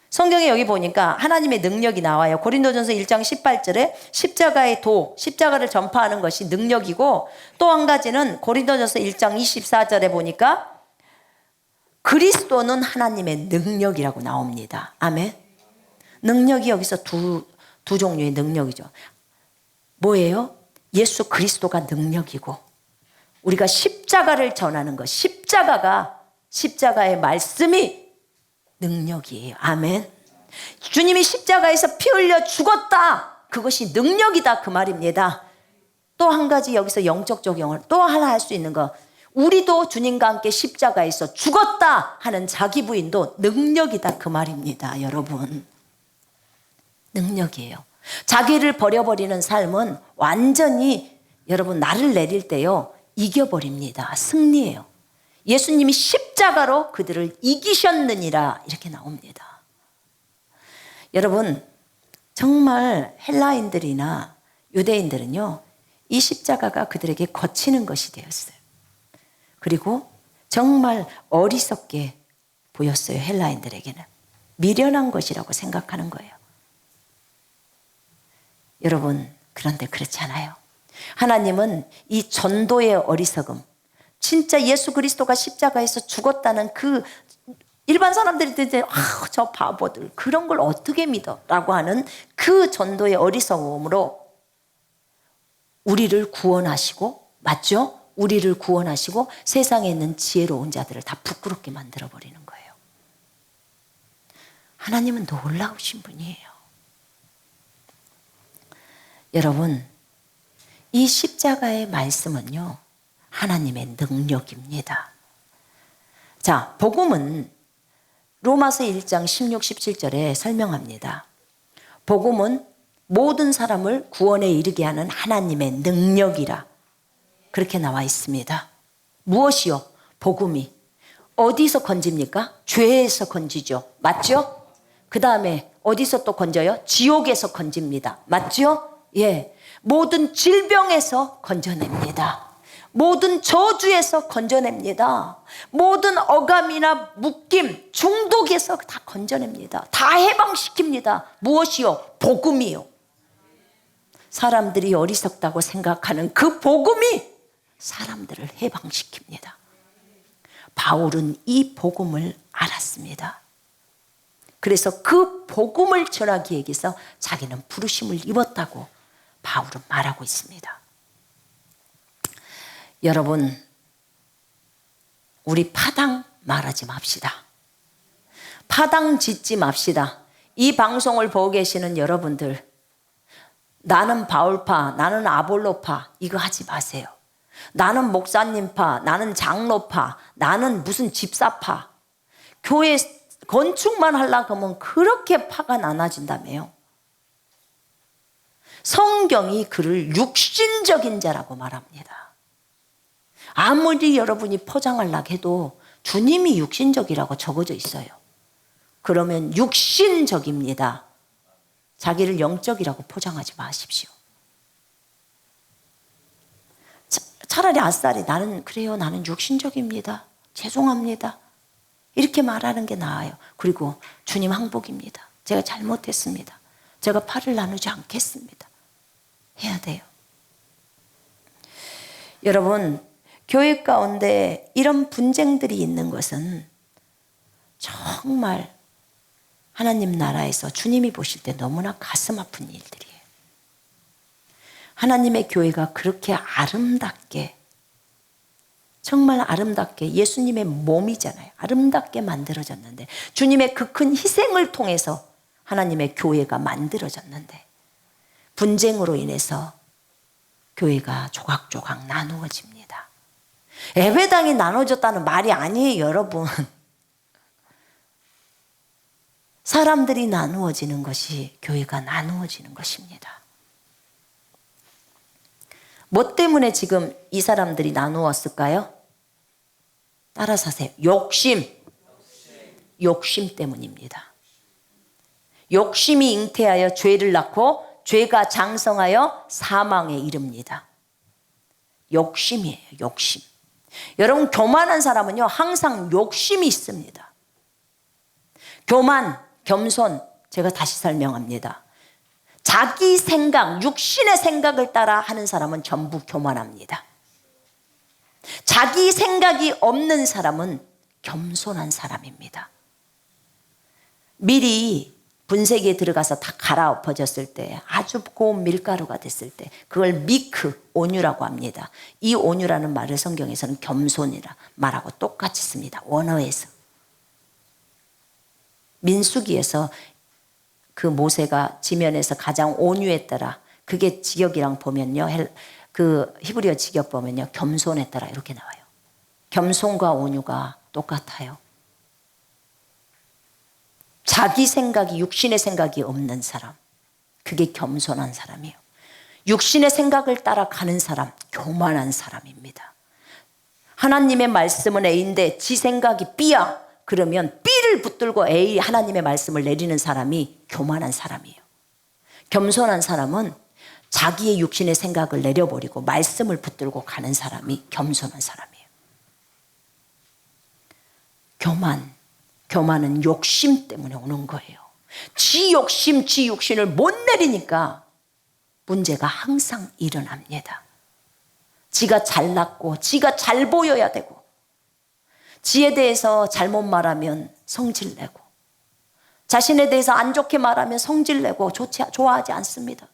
성경에 여기 보니까 하나님의 능력이 나와요. 고린도전서 1장 18절에 십자가의 도, 십자가를 전파하는 것이 능력이고, 또 한 가지는 고린도전서 1장 24절에 보니까 그리스도는 하나님의 능력이라고 나옵니다. 아멘. 능력이 여기서 두 종류의 능력이죠. 뭐예요? 예수 그리스도가 능력이고, 우리가 십자가를 전하는 것, 십자가의 말씀이 능력이에요. 아멘. 주님이 십자가에서 피 흘려 죽었다, 그것이 능력이다, 그 말입니다. 또 한 가지 여기서 영적 적용을 또 하나 할 수 있는 거, 우리도 주님과 함께 십자가에서 죽었다 하는 자기 부인도 능력이다, 그 말입니다. 여러분, 능력이에요. 자기를 버려버리는 삶은 완전히 여러분 나를 내릴 때요 이겨버립니다. 승리예요. 예수님이 십자가로 그들을 이기셨느니라, 이렇게 나옵니다. 여러분, 정말 헬라인들이나 유대인들은요 이 십자가가 그들에게 거치는 것이 되었어요. 그리고 정말 어리석게 보였어요. 헬라인들에게는 미련한 것이라고 생각하는 거예요. 여러분, 그런데 그렇지 않아요. 하나님은 이 전도의 어리석음, 진짜 예수 그리스도가 십자가에서 죽었다는 그 일반 사람들이 이제 저 바보들 그런 걸 어떻게 믿어? 라고 하는 그 전도의 어리석음으로 우리를 구원하시고, 맞죠? 우리를 구원하시고 세상에 있는 지혜로운 자들을 다 부끄럽게 만들어버리는 거예요. 하나님은 놀라우신 분이에요. 여러분, 이 십자가의 말씀은요 하나님의 능력입니다. 자, 복음은 로마서 1장 16, 17절에 설명합니다. 복음은 모든 사람을 구원에 이르게 하는 하나님의 능력이라, 그렇게 나와 있습니다. 무엇이요? 복음이 어디서 건집니까? 죄에서 건지죠. 맞죠? 그 다음에 어디서 또 건져요? 지옥에서 건집니다. 맞죠? 예, 모든 질병에서 건져냅니다. 모든 저주에서 건져냅니다. 모든 억압이나 묶임, 중독에서 다 건져냅니다. 다 해방시킵니다. 무엇이요? 복음이요. 사람들이 어리석다고 생각하는 그 복음이 사람들을 해방시킵니다. 바울은 이 복음을 알았습니다. 그래서 그 복음을 전하기 위해서 자기는 부르심을 입었다고 바울은 말하고 있습니다. 여러분, 우리 파당 말하지 맙시다. 파당 짓지 맙시다. 이 방송을 보고 계시는 여러분들, 나는 바울파, 나는 아볼로파, 이거 하지 마세요. 나는 목사님파, 나는 장로파, 나는 무슨 집사파. 교회 건축만 하려고 하면 그렇게 파가 나눠진다며요. 성경이 그를 육신적인 자라고 말합니다. 아무리 여러분이 포장하려고 해도 주님이 육신적이라고 적어져 있어요. 그러면 육신적입니다. 자기를 영적이라고 포장하지 마십시오. 차라리 아싸리 나는 그래요, 나는 육신적입니다, 죄송합니다, 이렇게 말하는 게 나아요. 그리고 주님 항복입니다, 제가 잘못했습니다, 제가 팔을 나누지 않겠습니다, 해야 돼요. 여러분, 교회 가운데 이런 분쟁들이 있는 것은 정말 하나님 나라에서 주님이 보실 때 너무나 가슴 아픈 일들이에요. 하나님의 교회가 그렇게 아름답게, 정말 아름답게, 예수님의 몸이잖아요. 아름답게 만들어졌는데, 주님의 그 큰 희생을 통해서 하나님의 교회가 만들어졌는데, 분쟁으로 인해서 교회가 조각조각 나누어집니다. 예배당이 나눠졌다는 말이 아니에요, 여러분. 사람들이 나누어지는 것이 교회가 나누어지는 것입니다. 뭐 때문에 지금 이 사람들이 나누었을까요? 따라서 하세요. 욕심 때문입니다. 욕심이 잉태하여 죄를 낳고 죄가 장성하여 사망에 이릅니다. 욕심이에요. 욕심. 여러분, 교만한 사람은요 항상 욕심이 있습니다. 교만, 겸손, 제가 다시 설명합니다. 자기 생각, 육신의 생각을 따라 하는 사람은 전부 교만합니다. 자기 생각이 없는 사람은 겸손한 사람입니다. 밀이 분쇄기에 들어가서 다 갈아엎어졌을 때, 아주 고운 밀가루가 됐을 때 그걸 미크, 온유라고 합니다. 이 온유라는 말을 성경에서는 겸손이라 말하고 똑같이 씁니다. 원어에서. 민수기에서 그 모세가 지면에서 가장 온유했더라, 그게 직역이랑 보면요, 그 히브리어 직역 보면요, 겸손했더라 이렇게 나와요. 겸손과 온유가 똑같아요. 자기 생각이, 육신의 생각이 없는 사람, 그게 겸손한 사람이에요. 육신의 생각을 따라가는 사람, 교만한 사람입니다. 하나님의 말씀은 A인데 지 생각이 B야 그러면 B를 붙들고 A, 하나님의 말씀을 내리는 사람이 교만한 사람이에요. 겸손한 사람은 자기의 육신의 생각을 내려버리고 말씀을 붙들고 가는 사람이 겸손한 사람이에요. 교만은 욕심 때문에 오는 거예요. 지 욕심을 못 내리니까 문제가 항상 일어납니다. 지가 잘났고 지가 잘 보여야 되고, 지에 대해서 잘못 말하면 성질내고, 자신에 대해서 안 좋게 말하면 성질내고 좋아하지 않습니다.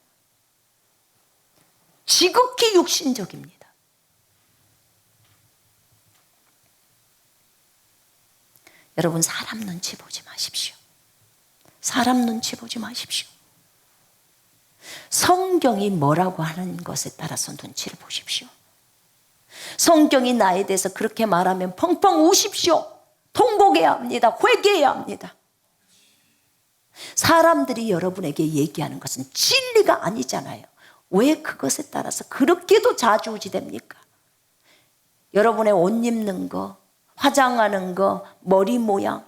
지극히 육신적입니다. 여러분, 사람 눈치 보지 마십시오. 사람 눈치 보지 마십시오. 성경이 뭐라고 하는 것에 따라서 눈치를 보십시오. 성경이 나에 대해서 그렇게 말하면 펑펑 우십시오. 통곡해야 합니다. 회개해야 합니다. 사람들이 여러분에게 얘기하는 것은 진리가 아니잖아요. 왜 그것에 따라서 그렇게도 좌지우지됩니까? 여러분의 옷 입는 거, 화장하는 거, 머리 모양,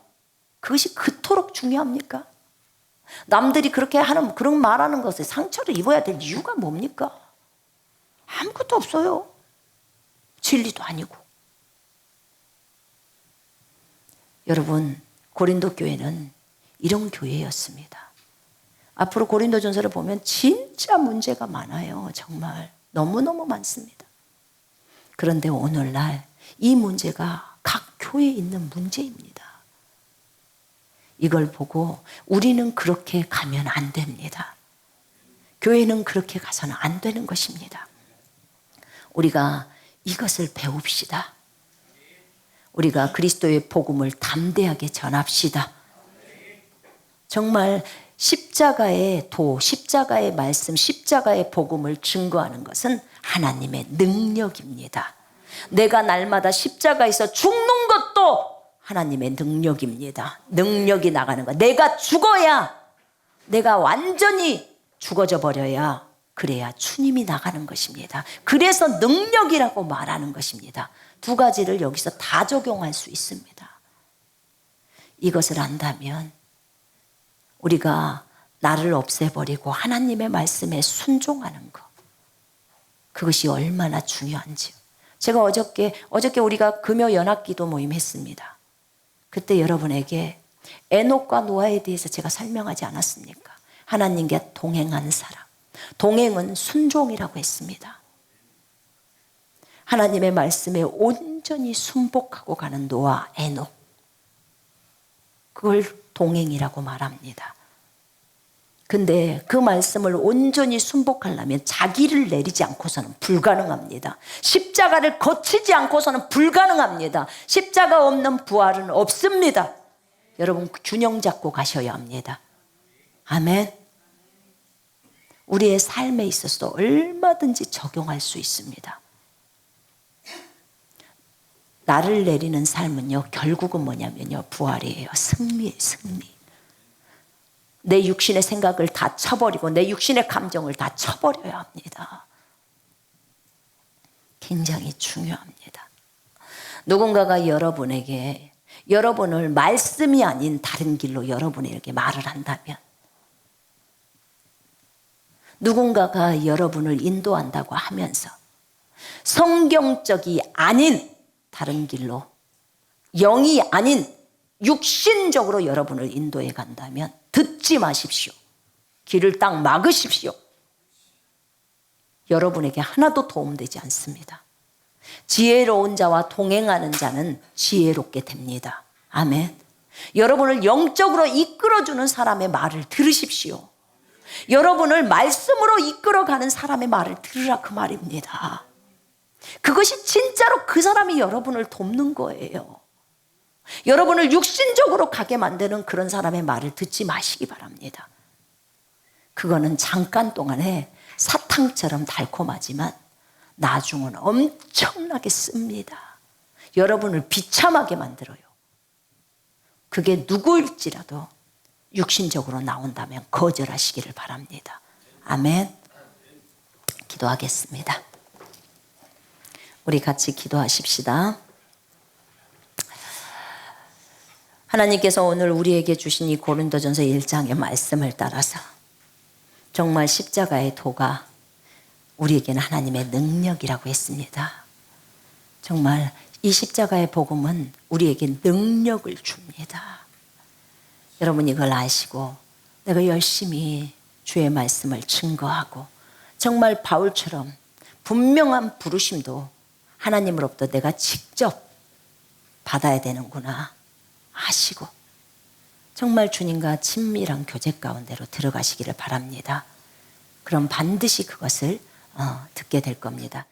그것이 그토록 중요합니까? 남들이 그렇게 하는, 그런 말하는 것에 상처를 입어야 될 이유가 뭡니까? 아무것도 없어요. 진리도 아니고. 여러분, 고린도 교회는 이런 교회였습니다. 앞으로 고린도전서를 보면 진짜 문제가 많아요. 정말 너무너무 많습니다. 그런데 오늘날 이 문제가 각 교회에 있는 문제입니다. 이걸 보고 우리는 그렇게 가면 안 됩니다. 교회는 그렇게 가서는 안 되는 것입니다. 우리가 이것을 배웁시다. 우리가 그리스도의 복음을 담대하게 전합시다. 정말 십자가의 도, 십자가의 말씀, 십자가의 복음을 증거하는 것은 하나님의 능력입니다. 내가 날마다 십자가에서 죽는 것도 하나님의 능력입니다. 능력이 나가는 것. 내가 죽어야, 내가 완전히 죽어져 버려야, 그래야 주님이 나가는 것입니다. 그래서 능력이라고 말하는 것입니다. 두 가지를 여기서 다 적용할 수 있습니다. 이것을 안다면 우리가 나를 없애버리고 하나님의 말씀에 순종하는 것, 그것이 얼마나 중요한지요. 제가 어저께 우리가 금요 연합기도 모임 했습니다. 그때 여러분에게 에녹과 노아에 대해서 제가 설명하지 않았습니까? 하나님과 동행하는 사람, 동행은 순종이라고 했습니다. 하나님의 말씀에 온전히 순복하고 가는 노아, 에녹, 그걸 동행이라고 말합니다. 근데 그 말씀을 온전히 순복하려면 자기를 내리지 않고서는 불가능합니다. 십자가를 거치지 않고서는 불가능합니다. 십자가 없는 부활은 없습니다. 여러분, 균형 잡고 가셔야 합니다. 아멘. 우리의 삶에 있어서도 얼마든지 적용할 수 있습니다. 나를 내리는 삶은요, 결국은 뭐냐면요, 부활이에요. 승리. 내 육신의 생각을 다 쳐버리고 내 육신의 감정을 다 쳐버려야 합니다. 굉장히 중요합니다. 누군가가 여러분에게 여러분을 말씀이 아닌 다른 길로 여러분에게 말을 한다면, 누군가가 여러분을 인도한다고 하면서 성경적이 아닌 다른 길로, 영이 아닌 육신적으로 여러분을 인도해 간다면 듣지 마십시오. 길을 딱 막으십시오. 여러분에게 하나도 도움되지 않습니다. 지혜로운 자와 동행하는 자는 지혜롭게 됩니다. 아멘. 여러분을 영적으로 이끌어주는 사람의 말을 들으십시오. 여러분을 말씀으로 이끌어가는 사람의 말을 들으라, 그 말입니다. 그것이 진짜로 그 사람이 여러분을 돕는 거예요. 여러분을 육신적으로 가게 만드는 그런 사람의 말을 듣지 마시기 바랍니다. 그거는 잠깐 동안에 사탕처럼 달콤하지만 나중은 엄청나게 씁니다. 여러분을 비참하게 만들어요. 그게 누구일지라도 육신적으로 나온다면 거절하시기를 바랍니다. 아멘. 기도하겠습니다. 우리 같이 기도하십시다. 하나님께서 오늘 우리에게 주신 이 고린도전서 1장의 말씀을 따라서 정말 십자가의 도가 우리에게는 하나님의 능력이라고 했습니다. 정말 이 십자가의 복음은 우리에게 능력을 줍니다. 여러분 이걸 아시고 내가 열심히 주의 말씀을 증거하고 정말 바울처럼 분명한 부르심도 하나님으로부터 내가 직접 받아야 되는구나 아시고 정말 주님과 친밀한 교제 가운데로 들어가시기를 바랍니다. 그럼 반드시 그것을 듣게 될 겁니다.